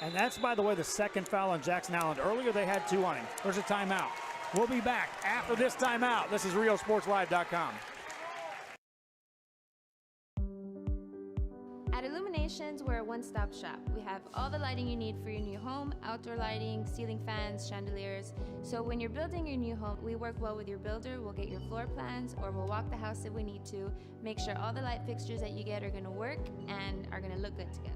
and that's, by the way, the second foul on Jackson Allen. Earlier they had 2 on him. There's a timeout. We'll be back after this timeout. This is RioSportsLive.com. At Illuminations, we're a one-stop shop. We have all the lighting you need for your new home, outdoor lighting, ceiling fans, chandeliers. So when you're building your new home, we work well with your builder. We'll get your floor plans, or we'll walk the house if we need to, make sure all the light fixtures that you get are gonna work and are gonna look good together.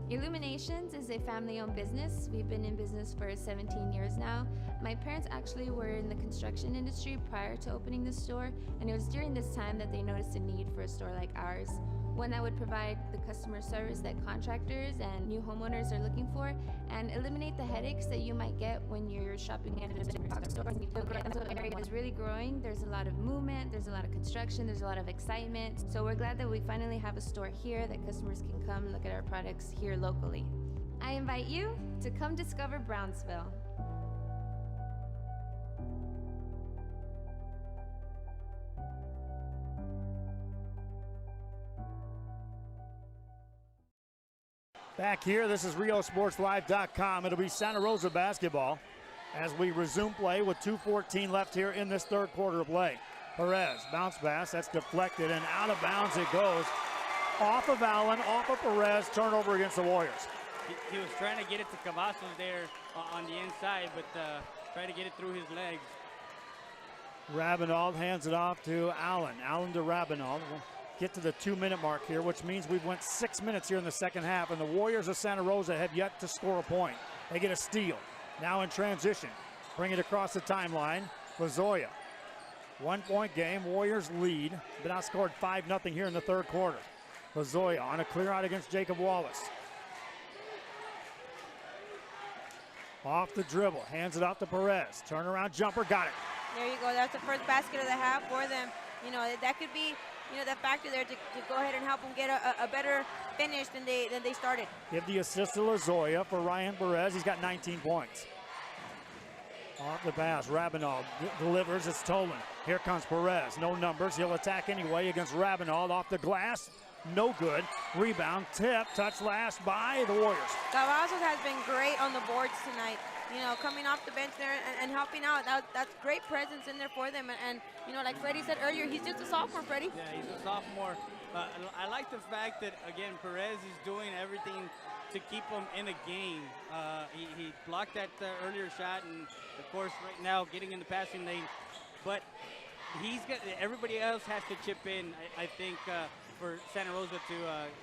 Illuminations is a family-owned business. We've been in business for 17 years now. My parents actually were in the construction industry prior to opening the store, and it was during this time that they noticed a need for a store like ours. One that would provide the customer service that contractors and new homeowners are looking for, and eliminate the headaches that you might get when you're shopping at a store. The area is really growing. There's a lot of movement, there's a lot of construction, there's a lot of excitement. So we're glad that we finally have a store here that customers can come and look at our products here locally. I invite you to come discover Brownsville. Back here, this is RioSportsLive.com. It'll be Santa Rosa basketball as we resume play with 2:14 left here in this third quarter of play. Perez, bounce pass, that's deflected, and out of bounds it goes. Off of Allen, off of Perez, turnover against the Warriors. He was trying to get it to Cavazos there on the inside, but tried to get it through his legs. Rabinald hands it off to Allen. Allen to Rabinald. We'll get to the 2-minute mark here, which means we've went 6 minutes here in the second half, and the Warriors of Santa Rosa have yet to score a point. They get a steal. Now in transition. Bring it across the timeline. Lazoya. 1-point game. Warriors lead. Been outscored 5-0 here in the third quarter. Lazoya on a clear out against Jacob Wallace. Off the dribble. Hands it off to Perez. Turnaround jumper. Got it. There you go. That's the first basket of the half for them. You know, that could be, you know, that factor there to go ahead and help them get a better finish than they started. Give the assist to Lazoya for Ryan Perez. He's got 19 points. Off the pass, Rabinald delivers, it's stolen. Here comes Perez, no numbers. He'll attack anyway against Rabinald. Off the glass, no good. Rebound, tip, touch last by the Warriors. Cavazos has been great on the boards tonight. You know, coming off the bench there and helping out. That's great presence in there for them. And you know, like Freddie said earlier, he's just a sophomore, Freddie. Yeah, he's a sophomore. I like the fact that, again, Perez is doing everything to keep him in a game. He blocked that earlier shot, and of course, right now, getting in the passing lane. But everybody else has to chip in, I think, for Santa Rosa to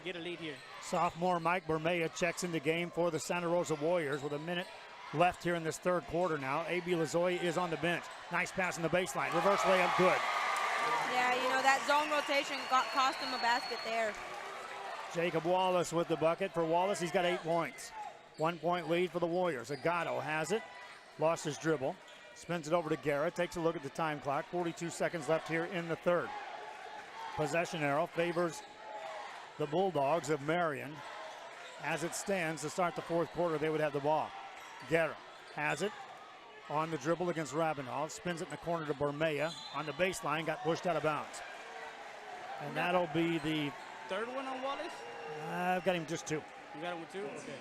get a lead here. Sophomore Mike Bermea checks in the game for the Santa Rosa Warriors with a minute left here in this third quarter now. A.B. Lazoya is on the bench. Nice pass in the baseline. Reverse layup, good. Yeah, you know, that zone rotation cost him a basket there. Jacob Wallace with the bucket. For Wallace, he's got 8 points. 1-point lead for the Warriors. Agato has it. Lost his dribble. Spins it over to Garrett. Takes a look at the time clock. 42 seconds left here in the third. Possession arrow favors the Bulldogs of Marion. As it stands to start the fourth quarter, they would have the ball. Garrett has it on the dribble against Rabinald. Spins it in the corner to Bermea. On the baseline, got pushed out of bounds. And that'll be the third one on Wallace? I've got him just 2. You got him with 2? Okay.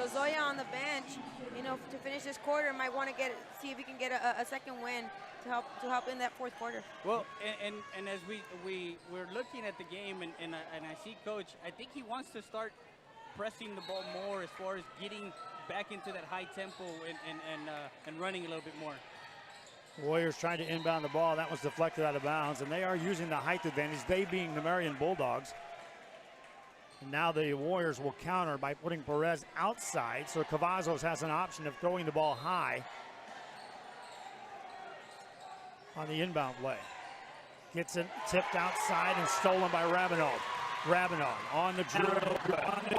Lazoya on the bench, you know, to finish this quarter, might want to see if he can get a second win to help in that fourth quarter. Well, and as we're looking at the game, and I see Coach, I think he wants to start pressing the ball more as far as getting back into that high tempo and running a little bit more. Warriors trying to inbound the ball. That was deflected out of bounds, and they are using the height advantage, they being the Marion Bulldogs. And now the Warriors will counter by putting Perez outside, so Cavazos has an option of throwing the ball high on the inbound play. Gets it tipped outside and stolen by Rabinald. Rabinald on the dribble, good. On the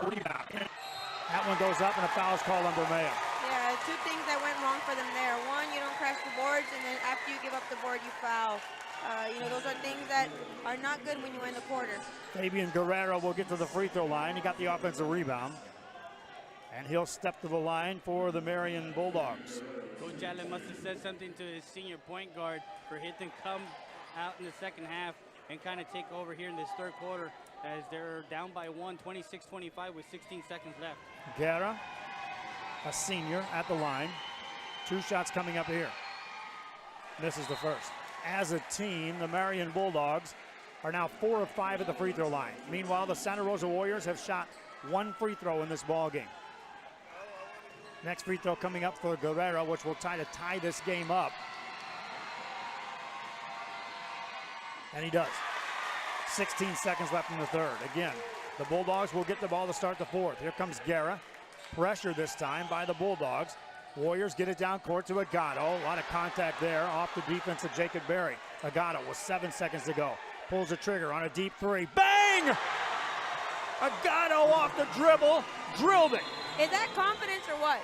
rebound. That one goes up and a foul's called on Bermea. Yeah, two things that went wrong for them there. One, you don't crash the boards, and then after you give up the board, you foul. Those are things that are not good when you end the quarter. Fabian Guerrero will get to the free throw line. He got the offensive rebound. And he'll step to the line for the Marion Bulldogs. Coach Allen must have said something to his senior point guard for him to come out in the second half and kind of take over here in this third quarter as they're down by 1, 26-25 with 16 seconds left. Guerra, a senior at the line. 2 shots coming up here. This is the first. As a team, the Marion Bulldogs are now 4 of 5 at the free throw line. Meanwhile, the Santa Rosa Warriors have shot 1 free throw in this ball game. Next free throw coming up for Guerrero, which will tie this game up. And he does. 16 seconds left in the third. Again, the Bulldogs will get the ball to start the fourth. Here comes Guerra. Pressure this time by the Bulldogs. Warriors get it down court to Agado. A lot of contact there off the defense of Jacob Berry. Agado with 7 seconds to go. Pulls the trigger on a deep three. Bang! Agado off the dribble. Drilled it. Is that confidence or what?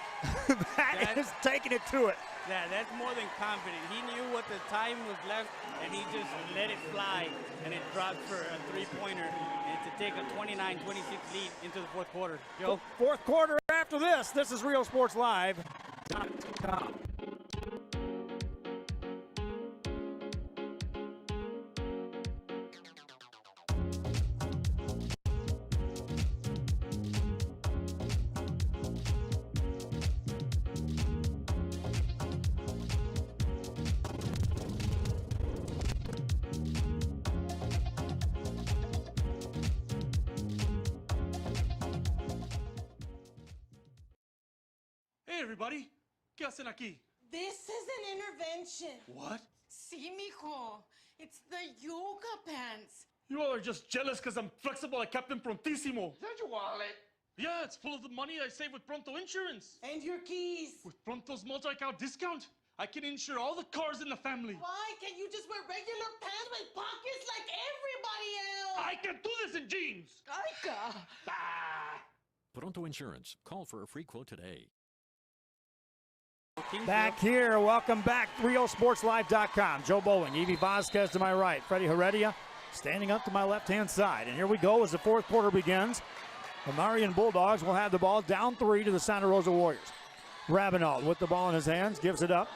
that is taking it to it. Yeah, that's more than confident. He knew what the time was left, and he just let it fly, and it dropped for a three-pointer, and to take a 29-26 lead into the fourth quarter. Joe? Fourth quarter after this. This is Real Sports Live. Hey, everybody. ¿Qué hacen aquí? This is an intervention. What? Sí, mijo. It's the yoga pants. You all are just jealous because I'm flexible like Captain Prontissimo. Is that your wallet? Yeah, it's full of the money I save with Pronto Insurance. And your keys. With Pronto's multi-account discount, I can insure all the cars in the family. Why can't you just wear regular pants with pockets like everybody else? I can do this in jeans. Aika. Pronto Insurance. Call for a free quote today. Back here, welcome back, RealSportsLive.com. Joe Bowling, Evie Vasquez to my right, Freddie Heredia standing up to my left-hand side. And here we go as the fourth quarter begins. The Marion Bulldogs will have the ball down 3 to the Santa Rosa Warriors. Rabinald with the ball in his hands, gives it up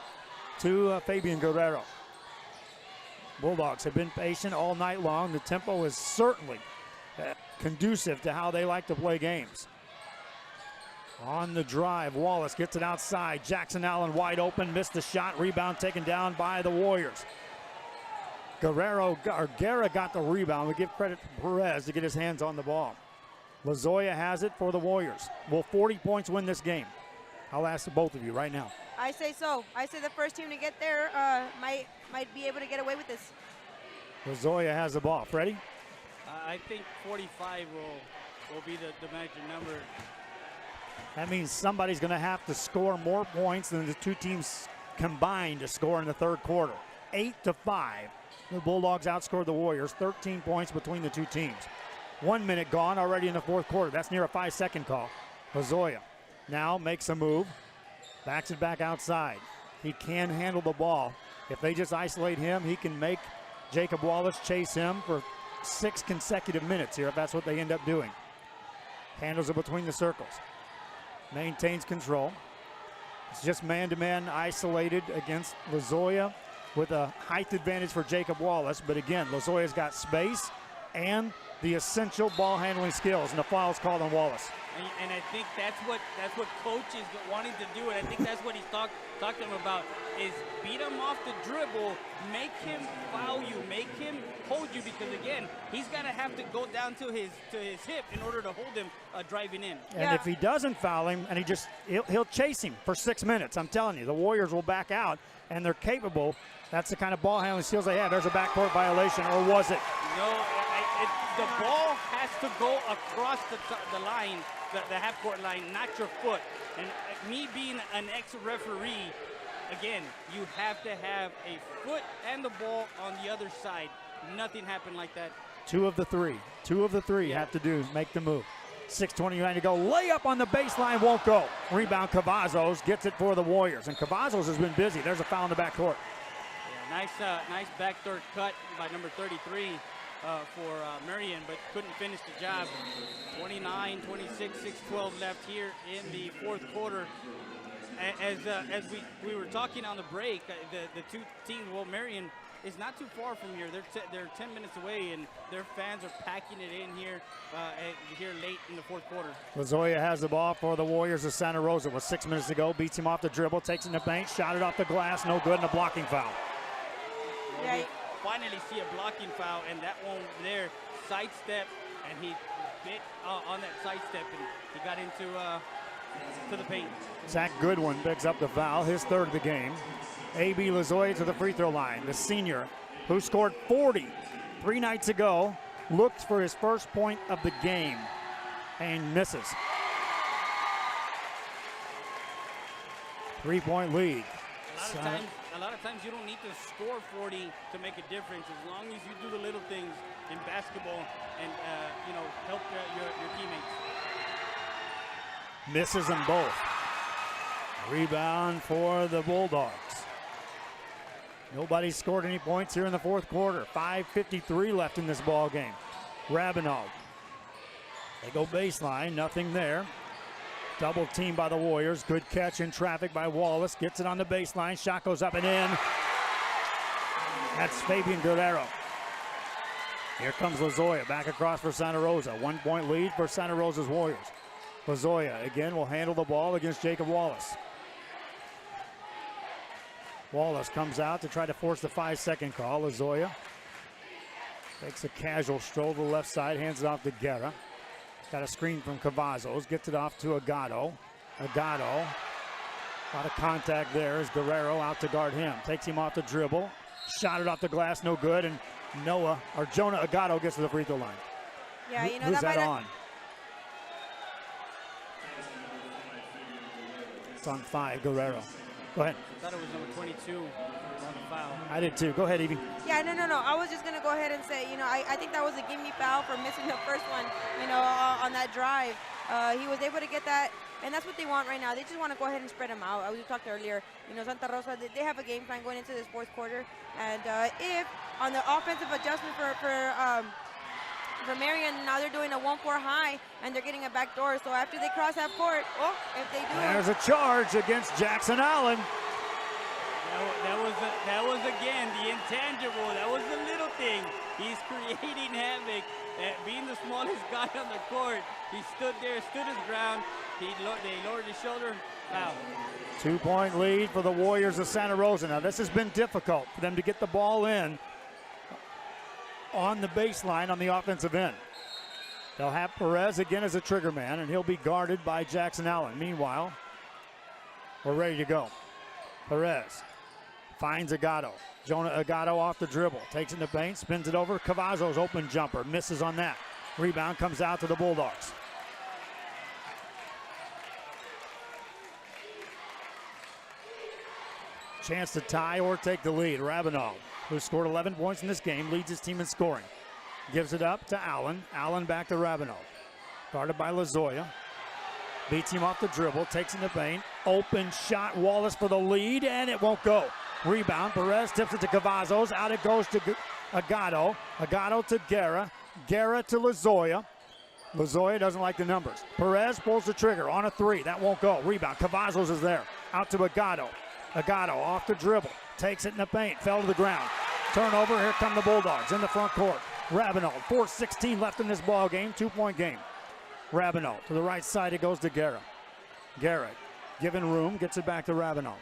to Fabian Guerrero. Bulldogs have been patient all night long. The tempo is certainly conducive to how they like to play games. On the drive, Wallace gets it outside. Jackson Allen wide open, missed the shot. Rebound taken down by the Warriors. Guerra got the rebound. We give credit to Perez to get his hands on the ball. Lozoya has it for the Warriors. Will 40 points win this game? I'll ask both of you right now. I say so. I say the first team to get there might be able to get away with this. Lozoya has the ball. Freddie? I think 45 will be the magic number. That means somebody's going to have to score more points than the two teams combined to score in the third quarter. 8-5. The Bulldogs outscored the Warriors. 13 points between the two teams. 1 minute gone already in the fourth quarter. That's near a 5-second call. Lozoya now makes a move. Backs it back outside. He can handle the ball. If they just isolate him, he can make Jacob Wallace chase him for 6 consecutive minutes here if that's what they end up doing. Handles it between the circles. Maintains control. It's just man-to-man isolated against Lozoya with a height advantage for Jacob Wallace. But again, Lozoya's got space and the essential ball handling skills, and the foul's called on Wallace. And I think that's what Coach is wanting to do, and I think that's what he's talked to him about, is beat him off the dribble, make him foul you, make him hold you, because again, he's gonna have to go down to his hip in order to hold him driving in. And if he doesn't foul him, and he'll chase him for 6 minutes. I'm telling you, the Warriors will back out, and they're capable. That's the kind of ball handling skills they have. There's a backcourt violation, or was it? No, the ball has to go across the line, the half-court line, not your foot. And me being an ex-referee, again, you have to have a foot and the ball on the other side. Nothing happened like that. Two of the three have to do, make the move. 6:29 to go. Layup on the baseline won't go. Rebound, Cavazos gets it for the Warriors. And Cavazos has been busy. There's a foul in the backcourt. Yeah, nice backdoor cut by number 33 for Marion, but couldn't finish the job. 29, 26, 6-12 left here in the fourth quarter. As we were talking on the break, the two teams, well, Marion is not too far from here. They're 10 minutes away, and their fans are packing it in here here late in the fourth quarter. Lozoya has the ball for the Warriors of Santa Rosa with 6 minutes to go. Beats him off the dribble, takes it in the paint, shot it off the glass, no good, and a blocking foul. Well, we finally see a blocking foul, and that one there, sidestep, and he bit on that sidestep, and he got into to the paint. Zach Goodwin picks up the foul, his third of the game. A.B. Lozoya to the free throw line. The senior, who scored 40 3 nights ago, looks for his first point of the game and misses. 3-point lead. A lot of times you don't need to score 40 to make a difference, as long as you do the little things in basketball and help your teammates. Misses them both. Rebound for the Bulldogs. Nobody scored any points here in the fourth quarter. 5:53 left in this ball game. Rabinov. They go baseline, nothing there. Double team by the Warriors. Good catch in traffic by Wallace. Gets it on the baseline. Shot goes up and in. That's Fabian Guerrero. Here comes Lozoya back across for Santa Rosa. 1-point lead for Santa Rosa's Warriors. Lozoya again will handle the ball against Jacob Wallace. Wallace comes out to try to force the 5-second call. Lozoya takes a casual stroll to the left side, hands it off to Guerra. Got a screen from Cavazos, gets it off to Agado. Agado, a lot of contact there as Guerrero out to guard him. Takes him off the dribble, shot it off the glass, no good, and Jonah Agado gets to the free throw line. Yeah, Who's that on? It's on 5, Guerrero. Go ahead. I thought it was number 22 on the foul. I did too. Go ahead, Evie. Yeah, no. I was just going to go ahead and say, I think that was a gimme foul for missing the first one, on that drive. He was able to get that, and that's what they want right now. They just want to go ahead and spread them out. We talked earlier, Santa Rosa, they have a game plan going into this fourth quarter, and if on the offensive adjustment for Marion, now they're doing a 1-4 high, and they're getting a back door. So after they cross half court, if they do, there's a charge against Jackson Allen. That was again the intangible. That was the little thing. He's creating havoc. Being the smallest guy on the court, he stood there, stood his ground. They lowered his shoulder. Foul. 2-point lead for the Warriors of Santa Rosa. Now this has been difficult for them to get the ball in on the baseline on the offensive end. They'll have Perez again as a trigger man, and he'll be guarded by Jackson Allen. Meanwhile, we're ready to go. Perez finds Agado. Jonah Agado off the dribble. Takes it in the paint, spins it over. Cavazos open jumper. Misses on that. Rebound comes out to the Bulldogs. Chance to tie or take the lead. Rabinov, who scored 11 points in this game, leads his team in scoring. Gives it up to Allen. Allen back to Rabinov. Guarded by Lozoya. Beats him off the dribble. Takes in the paint. Open shot. Wallace for the lead, and it won't go. Rebound. Perez tips it to Cavazos. Out it goes to Agado. Agado to Guerra. Guerra to Lozoya. Lozoya doesn't like the numbers. Perez pulls the trigger on a 3. That won't go. Rebound. Cavazos is there. Out to Agado. Agado off the dribble. Takes it in the paint. Fell to the ground. Turnover. Here come the Bulldogs in the front court. Rabinov. 4:16 left in this ball game. 2-point game. Rabinov to the right side. It goes to Guerra. Guerra given room. Gets it back to Rabinov.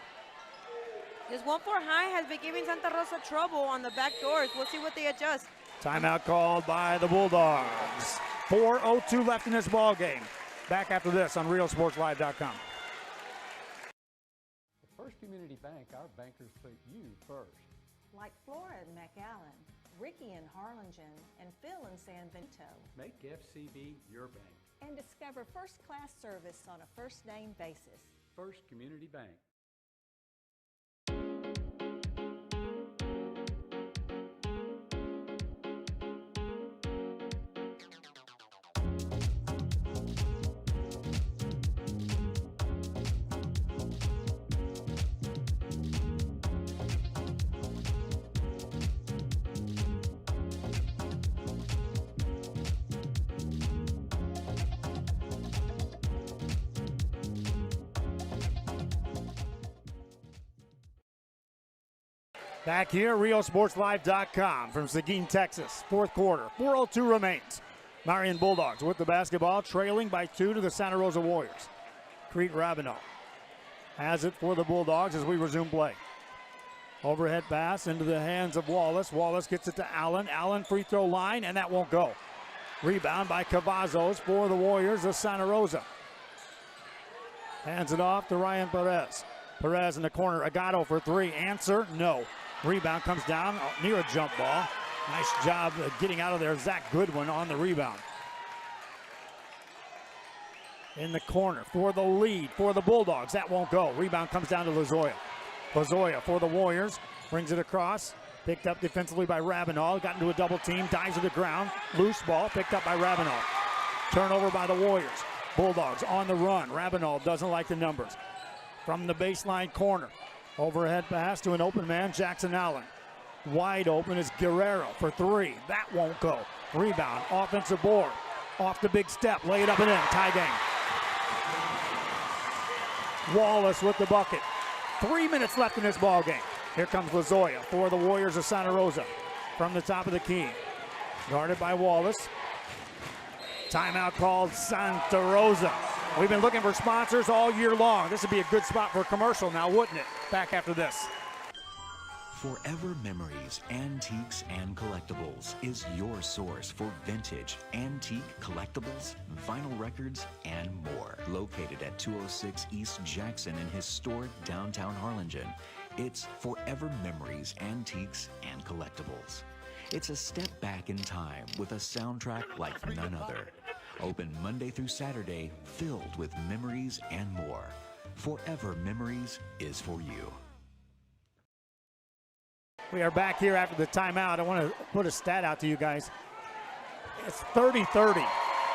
This 1-4 high has been giving Santa Rosa trouble on the back doors. We'll see what they adjust. Timeout called by the Bulldogs. 4:02 left in this ball game. Back after this on RealSportsLive.com. First Community Bank, our bankers put you first. Like Flora and McAllen, Ricky in Harlingen, and Phil in San Benito. Make FCB your bank. And discover first-class service on a first-name basis. First Community Bank. Back here, RioSportsLive.com from Seguin, Texas. Fourth quarter, 4:02 remains. Marion Bulldogs with the basketball, trailing by 2 to the Santa Rosa Warriors. Crete Ravenel has it for the Bulldogs as we resume play. Overhead pass into the hands of Wallace. Wallace gets it to Allen. Allen free throw line, and that won't go. Rebound by Cavazos for the Warriors of Santa Rosa. Hands it off to Ryan Perez. Perez in the corner. Agato for 3. Answer, no. Rebound comes down near a jump ball. Nice job of getting out of there. Zach Goodwin on the rebound. In the corner for the lead for the Bulldogs. That won't go. Rebound comes down to Lozoya. Lozoya for the Warriors. Brings it across. Picked up defensively by Ravenel. Got into a double team. Dives to the ground. Loose ball picked up by Ravenel. Turnover by the Warriors. Bulldogs on the run. Ravenel doesn't like the numbers. From the baseline corner. Overhead pass to an open man, Jackson Allen. Wide open is Guerrero for 3. That won't go. Rebound, offensive board. Off the big step, lay it up and in. Tie game. Wallace with the bucket. 3 minutes left in this ball game. Here comes Lozoya for the Warriors of Santa Rosa. From the top of the key. Guarded by Wallace. Timeout called Santa Rosa. We've been looking for sponsors all year long. This would be a good spot for a commercial now, wouldn't it? Back after this. Forever Memories, Antiques, and Collectibles is your source for vintage, antique collectibles, vinyl records, and more. Located at 206 East Jackson in historic downtown Harlingen, it's Forever Memories, Antiques, and Collectibles. It's a step back in time with a soundtrack like none other. Open Monday through Saturday, filled with memories and more. Forever Memories is for you. We are back here after the timeout. I want to put a stat out to you guys. It's 30-30,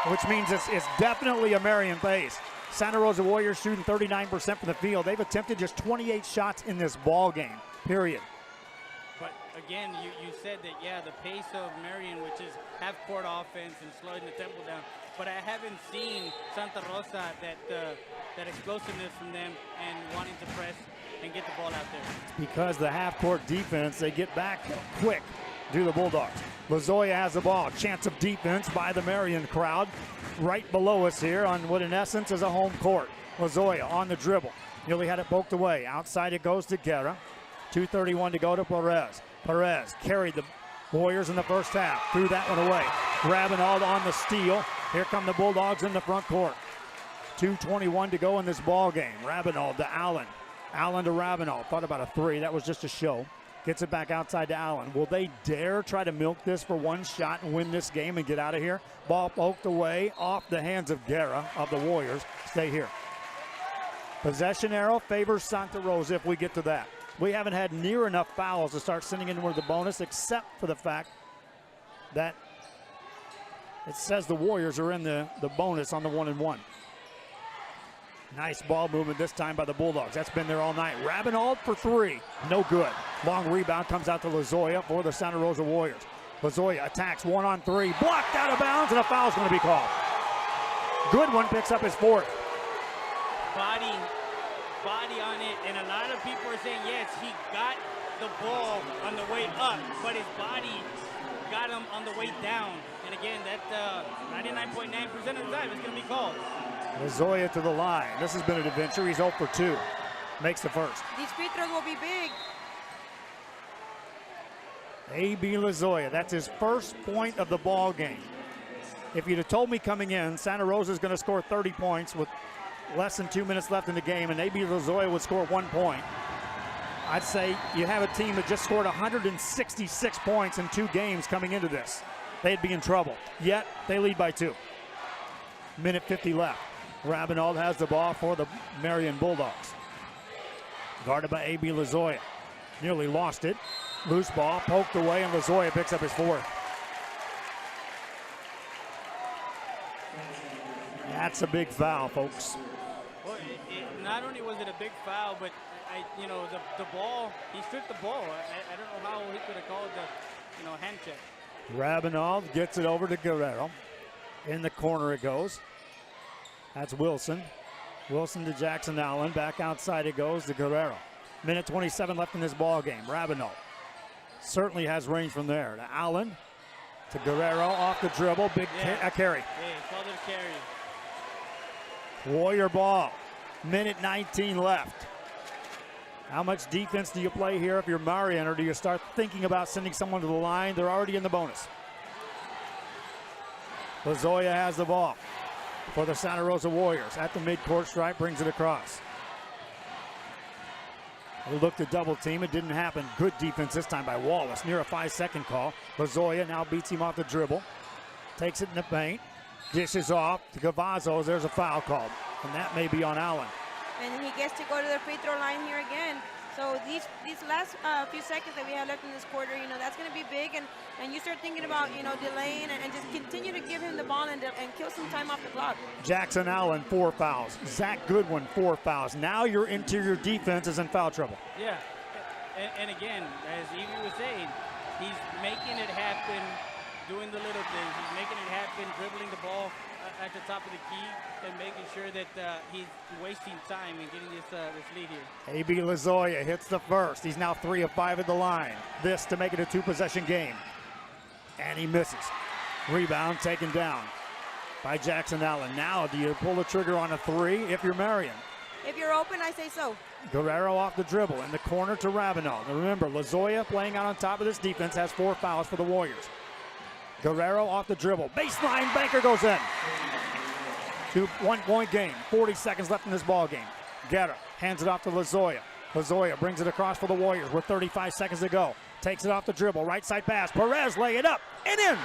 which means it's definitely a Marion pace. Santa Rosa Warriors shooting 39% from the field. They've attempted just 28 shots in this ball game, period. But again, you said that, yeah, the pace of Marion, which is half-court offense and slowing the tempo down. But I haven't seen Santa Rosa, that explosiveness from them and wanting to press and get the ball out there. Because the half-court defense, they get back quick, do the Bulldogs. Lozoya has the ball. Chance of defense by the Marion crowd right below us here on what in essence is a home court. Lozoya on the dribble. Nearly had it poked away. Outside it goes to Guerra. 2:31 to go to Perez. Perez carried the Warriors in the first half. Threw that one away. Ravenel on the steal. Here come the Bulldogs in the front court. 2:21 to go in this ball game. Ravenel to Allen. Allen to Ravenel. Thought about a 3. That was just a show. Gets it back outside to Allen. Will they dare try to milk this for one shot and win this game and get out of here? Ball poked away off the hands of Guerra of the Warriors. Stay here. Possession arrow favors Santa Rosa if we get to that. We haven't had near enough fouls to start sending into the bonus, except for the fact that it says the Warriors are in the bonus on the 1-and-1. Nice ball movement this time by the Bulldogs. That's been there all night. Ravenel for 3. No good. Long rebound comes out to Lozoya for the Santa Rosa Warriors. Lozoya attacks 1-on-3. Blocked out of bounds, and a foul's going to be called. Goodwin picks up his 4th. Body on it, and a lot of people are saying, yes, he got the ball on the way up, but his body got him on the way down. And again, that 99.9% of the time is going to be called. Lozoya to the line. This has been an adventure. He's 0 for 2. Makes the first. These free throws will be big. A.B. Lozoya, that's his first point of the ball game. If you'd have told me coming in, Santa Rosa is going to score 30 points with less than 2 minutes left in the game, and A.B. Lozoya would score 1 point, I'd say you have a team that just scored 166 points in 2 games coming into this. They'd be in trouble. Yet, they lead by 2. Minute 50 left. Ravenel has the ball for the Marion Bulldogs. Guarded by A.B. Lozoya. Nearly lost it. Loose ball, poked away, and Lozoya picks up his 4th. That's a big foul, folks. Well, not only was it a big foul, but the ball, he stripped the ball. I don't know how he could have called the hand check. Ravenel gets it over to Guerrero. In the corner it goes. That's Wilson. Wilson to Jackson Allen. Back outside it goes to Guerrero. Minute 27 left in this ball game. Ravenel certainly has range from there. To Allen, to Guerrero, off the dribble, big carry. Hey, called it a carry. Warrior ball, minute 19 left. How much defense do you play here if you're Marion, or do you start thinking about sending someone to the line? They're already in the bonus. Lozoya has the ball for the Santa Rosa Warriors at the midcourt stripe, brings it across. They looked to double team, it didn't happen. Good defense this time by Wallace, near a 5-second call. Lozoya now beats him off the dribble, takes it in the paint, dishes off to Cavazos. There's a foul called, and that may be on Allen. And he gets to go to the free throw line here again. So these last few seconds that we have left in this quarter, you know, that's going to be big. And you start thinking about, you know, delaying and just continue to give him the ball and kill some time off the clock. Jackson Allen, 4 fouls. Zach Goodwin, 4 fouls. Now your interior defense is in foul trouble. Yeah, and again, as Evie was saying, he's making it happen, doing the little things. He's making it happen, dribbling the ball at the top of the key and making sure that he's wasting time and getting this lead here. A.B. Lozoya hits the first. He's now 3 of 5 at the line. This to make it a 2-possession game. And he misses. Rebound taken down by Jackson Allen. Now, do you pull the trigger on a 3 if you're Marion? If you're open, I say so. Guerrero off the dribble in the corner to Ravenel. Now remember, Lozoya playing out on top of this defense has 4 fouls for the Warriors. Guerrero off the dribble. Baseline, Banker goes in. 1-point game. 40 seconds left in this ball game. Guerra hands it off to Lozoya. Lozoya brings it across for the Warriors with 35 seconds to go. Takes it off the dribble. Right side pass. Perez lay it up and in.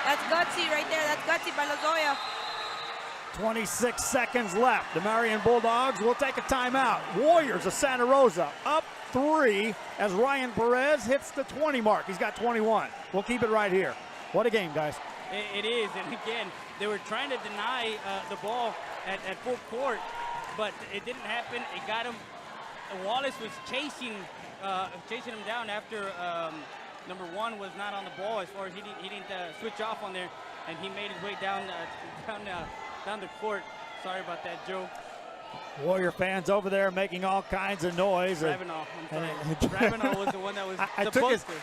That's gutsy right there. That's gutsy by Lozoya. 26 seconds left. The Marion Bulldogs will take a timeout. Warriors of Santa Rosa up 3 as Ryan Perez hits the 20 mark. He's got 21. We'll keep it right here. What a game, guys. It is, and again, they were trying to deny the ball at full court, but it didn't happen. It got him. Wallace was chasing him down after number 1 was not on the ball, as far as he didn't switch off on there, and he made his way down the court. Sorry about that, Joe. Warrior fans over there making all kinds of noise. Ravenel, I'm sorry. Ravenel was the one that was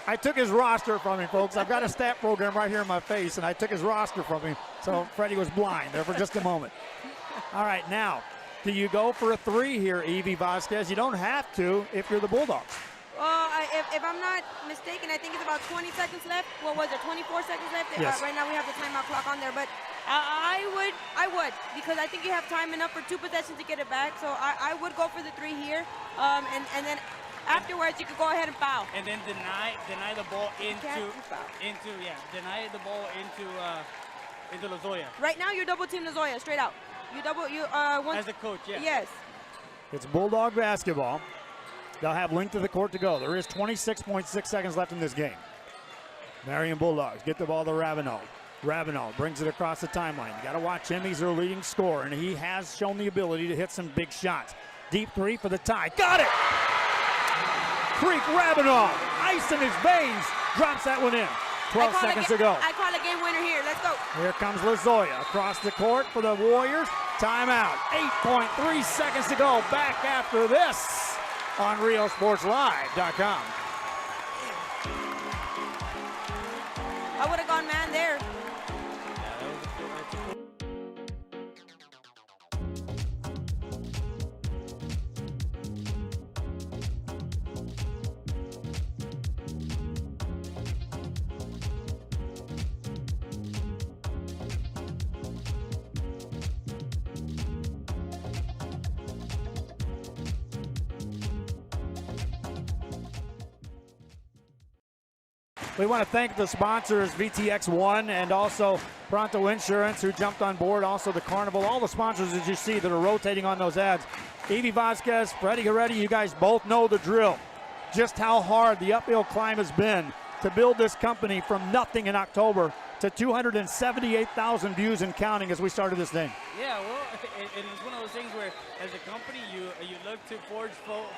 I took his roster from him, folks. I've got a stat program right here in my face, and I took his roster from him, so Freddie was blind there for just a moment. All right, now, do you go for a 3 here, Evie Vasquez? You don't have to if you're the Bulldogs. Well, if I'm not mistaken, I think it's about 20 seconds left. What was it, 24 seconds left? Yes. Right now we have the timeout clock on there, but I would, because I think you have time enough for 2 possessions to get it back. So I would go for the 3 here, and then afterwards you could go ahead and foul. And then deny the ball deny the ball into Lozoya. Right now you're double team Lozoya straight out. As a coach, yeah. Yes. It's Bulldog basketball. They'll have length of the court to go. There is 26.6 seconds left in this game. Marion Bulldogs get the ball to Ravenel. Ravenel brings it across the timeline. You got to watch him. He's their leading scorer, and he has shown the ability to hit some big shots. Deep 3 for the tie. Got it! Creek Ravenel, ice in his veins, drops that one in. 12 seconds to go. I call a game winner here. Let's go. Here comes Lozoya across the court for the Warriors. Timeout. 8.3 seconds to go. Back after this on RioSportsLive.com. I would have gone man there. We want to thank the sponsors, VTX1 and also Pronto Insurance, who jumped on board, also the Carnival, all the sponsors that you see that are rotating on those ads. Evie Vasquez, Freddie Heredia, you guys both know the drill. Just how hard the uphill climb has been to build this company from nothing in October to 278,000 views and counting as we started this thing. Yeah, well, and it's one of those things where, as a company, you look to forge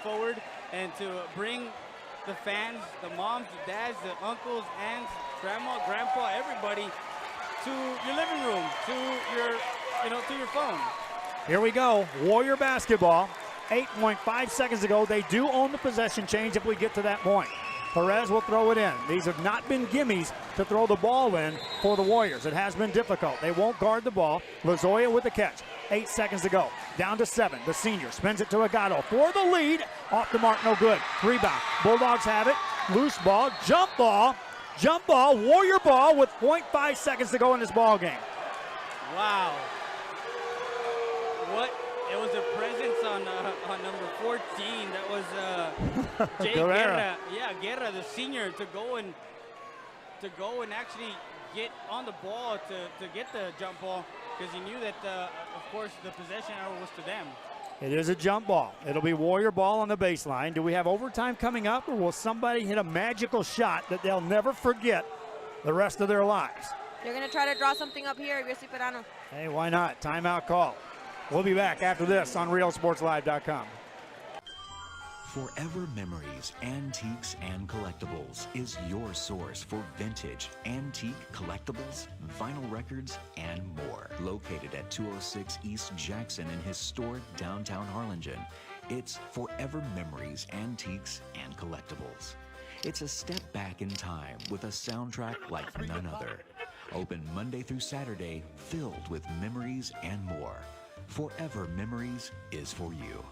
forward and to bring the fans, the moms, the dads, the uncles, aunts, grandma, grandpa, everybody to your living room, to your phone. Here we go, Warrior basketball. 8.5 seconds to go. They do own the possession change if we get to that point. Perez will throw it in. These have not been gimmies to throw the ball in for the Warriors. It has been difficult. They won't guard the ball. Lozoya with the catch. 8 seconds to go. Down to 7. The senior spins it to Agato for the lead. Off the mark, no good. Rebound. Bulldogs have it. Loose ball. Jump ball. Jump ball. Warrior ball with 0.5 seconds to go in this ball game. Wow. What? It was a presence on number 14. That was Jay Guerra. Yeah, Guerra, the senior, to go and actually get on the ball to get the jump ball, because he knew that, of course, the possession arrow was to them. It is a jump ball. It'll be Warrior ball on the baseline. Do we have overtime coming up, or will somebody hit a magical shot that they'll never forget the rest of their lives? They're going to try to draw something up here, Iglesia Perano. Hey, why not? Timeout call. We'll be back after this on RealSportsLive.com. Forever Memories, Antiques, and Collectibles is your source for vintage, antique collectibles, vinyl records, and more. Located at 206 East Jackson in historic downtown Harlingen, it's Forever Memories, Antiques, and Collectibles. It's a step back in time with a soundtrack like none other. Open Monday through Saturday, filled with memories and more. Forever Memories is for you.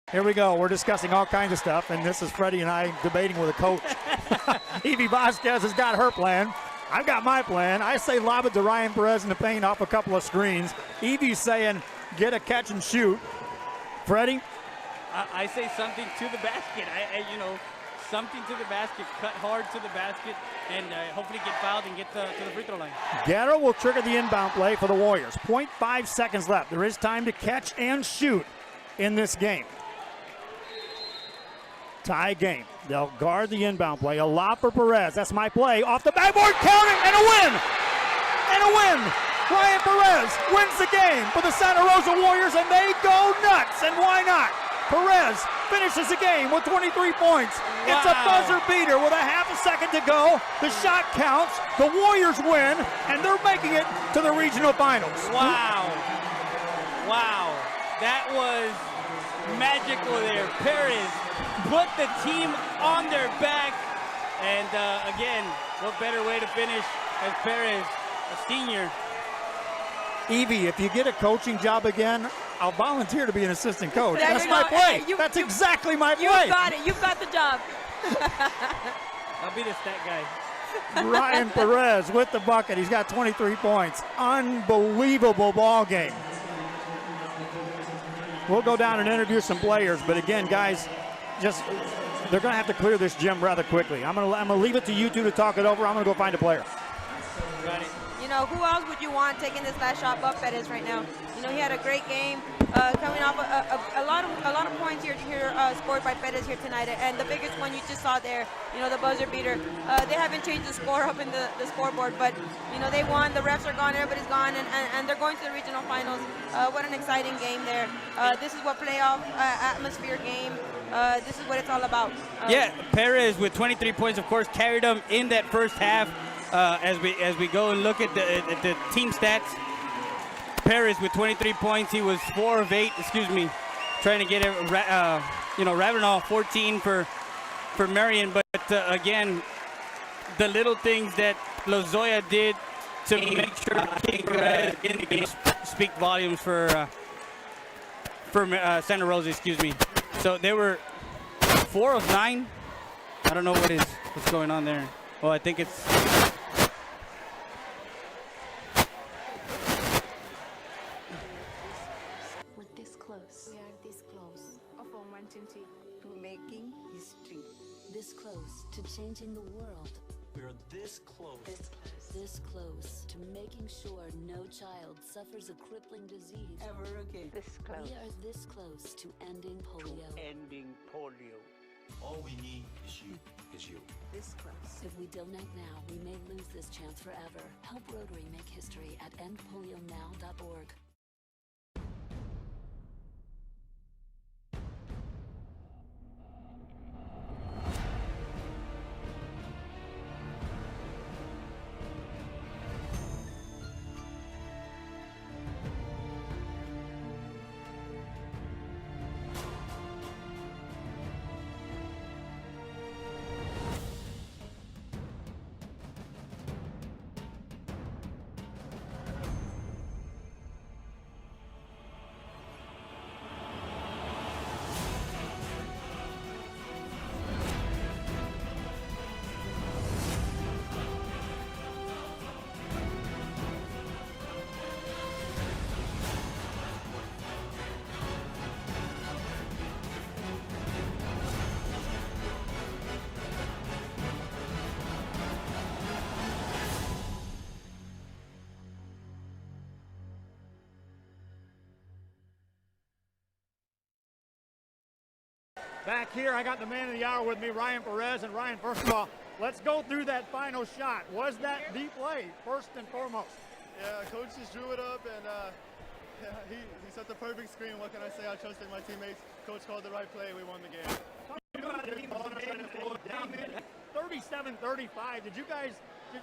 Here we go. We're discussing all kinds of stuff, and this is Freddie and I debating with a coach. Evie Vasquez has got her plan. I've got my plan. I say lob it to Ryan Perez in the paint off a couple of screens. Evie's saying get a catch and shoot. Freddie? I say something to the basket. Something to the basket, cut hard to the basket, and hopefully get fouled and get to the free throw line. Guerra will trigger the inbound play for the Warriors. 0.5 seconds left. There is time to catch and shoot in this game. Tie game. They'll guard the inbound play. A lob for Perez. That's my play. Off the backboard, count it, and a win! And a win! Ryan Perez wins the game for the Santa Rosa Warriors, and they go nuts. And why not? Perez finishes the game with 23 points. Wow. It's a buzzer beater with a half a second to go. The shot counts. The Warriors win, and they're making it to the regional finals. Wow. Wow. That was magical there. Perez put the team on their back. And again, what better way to finish as Perez, a senior. Evie, if you get a coaching job again, I'll volunteer to be an assistant coach. There That's you my go. play. Hey, That's exactly my play. You got it. You've got the job. I'll be the stat guy. Ryan Perez with the bucket. He's got 23 points. Unbelievable ball game. We'll go down and interview some players, but again, guys, they're going to have to clear this gym rather quickly. I'm going to leave it to you two to talk it over. I'm going to go find a player. Got it. Who else would you want taking this last shot? Buck Perez right now. He had a great game, coming off a lot of points here scored by Perez here tonight, and the biggest one you just saw there, the buzzer beater. They haven't changed the score up in the scoreboard, but they won. The refs are gone, everybody's gone, and they're going to the regional finals. What an exciting game there. This is what playoff atmosphere game. This is what it's all about. Yeah, Perez with 23 points, of course, carried them in that first half. As we go and look at the team stats, Perez with 23 points. He was 4 of 8. Trying to get it. Ravenel 14 for Marion. But again, the little things that Lozoya did to make sure King Perez in the game speak volumes for Santa Rosa. So they were 4 of 9. I don't know what's going on there. Well, I think it's. We're this close. We are this close. From wanting to making history. This close to changing the world. We're this close. This close to making sure no child suffers a crippling disease. Ever again. This close. We are this close to ending polio. Ending polio. All we need is you. This close. If we donate now, we may lose this chance forever. Help Rotary make history at endpolionow.org. Back here, I got the man of the hour with me, Ryan Perez. And Ryan, first of all, let's go through that final shot. Was that the play, first and foremost? Yeah, coach just drew it up, and he set the perfect screen. What can I say? I trusted my teammates. Coach called the right play. We won the game. 37-35. Did you guys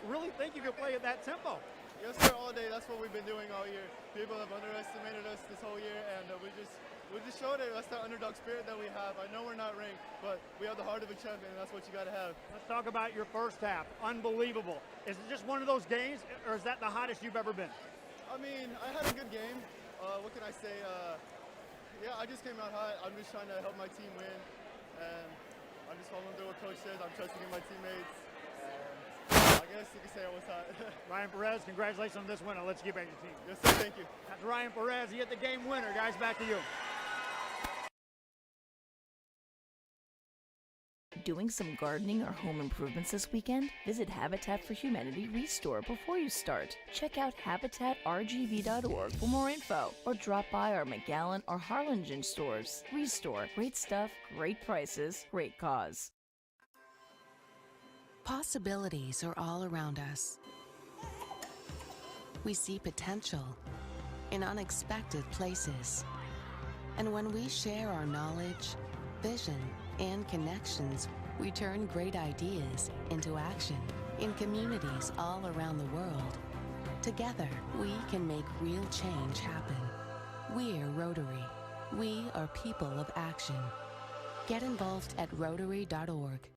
really think you could play at that tempo? Yes, sir, all day. That's what we've been doing all year. People have underestimated us this whole year, and we just showed it. That's the underdog spirit that we have. I know we're not ranked, but we have the heart of a champion, and that's what you got to have. Let's talk about your first half. Unbelievable. Is it just one of those games, or is that the hottest you've ever been? I mean, I had a good game. What can I say? Yeah, I just came out hot. I'm just trying to help my team win, and I'm just following through what coach says. I'm trusting in my teammates. I guess you could say I was hot. Ryan Perez, congratulations on this win. I'll let you get back to your team. Yes, sir. Thank you. That's Ryan Perez. He hit the game winner. Guys, back to you. Doing some gardening or home improvements this weekend? Visit Habitat for Humanity Restore before you start. Check out habitatrgv.org for more info, or drop by our McAllen or Harlingen stores. Restore. Great stuff, great prices, great cause. Possibilities are all around us. We see potential in unexpected places. And when we share our knowledge, vision, and connections, we turn great ideas into action in communities all around the world. Together, we can make real change happen. We're Rotary. We are people of action. Get involved at Rotary.org.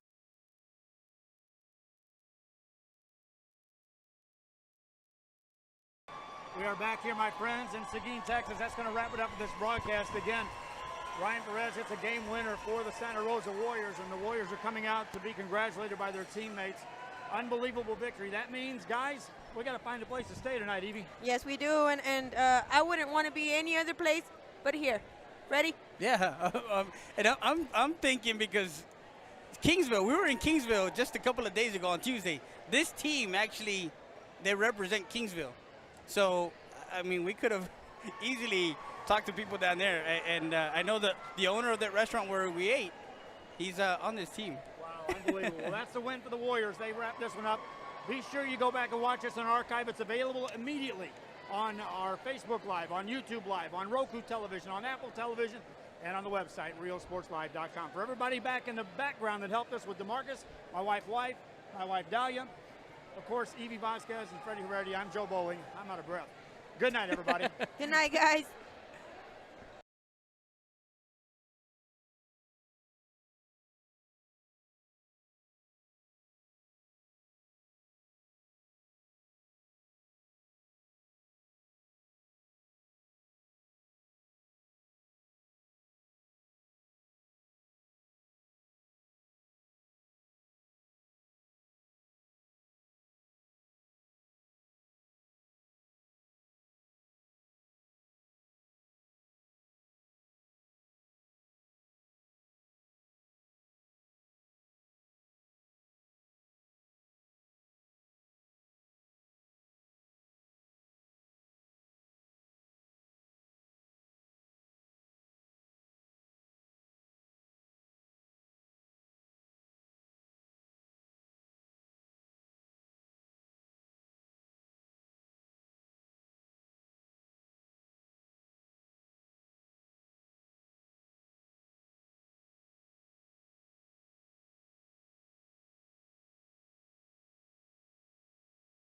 We are back here, my friends, in Seguin, Texas. That's going to wrap it up for this broadcast. Again, Ryan Perez hits a game winner for the Santa Rosa Warriors, and the Warriors are coming out to be congratulated by their teammates. Unbelievable victory. That means, guys, we got to find a place to stay tonight, Evie. Yes, we do, and I wouldn't want to be any other place but here. Ready? Yeah, and I'm thinking because Kingsville, we were in Kingsville just a couple of days ago on Tuesday. This team actually, they represent Kingsville. So, I mean, we could have easily talked to people down there. And I know that the owner of that restaurant where we ate, he's on this team. Wow, unbelievable. Well, that's the win for the Warriors. They wrap this one up. Be sure you go back and watch us on archive. It's available immediately on our Facebook Live, on YouTube Live, on Roku Television, on Apple Television, and on the website, RealSportsLive.com. For everybody back in the background that helped us with DeMarcus, my wife Dahlia, of course, Evie Vasquez and Freddie Heredia, I'm Joe Bowling. I'm out of breath. Good night, everybody. Good night, guys.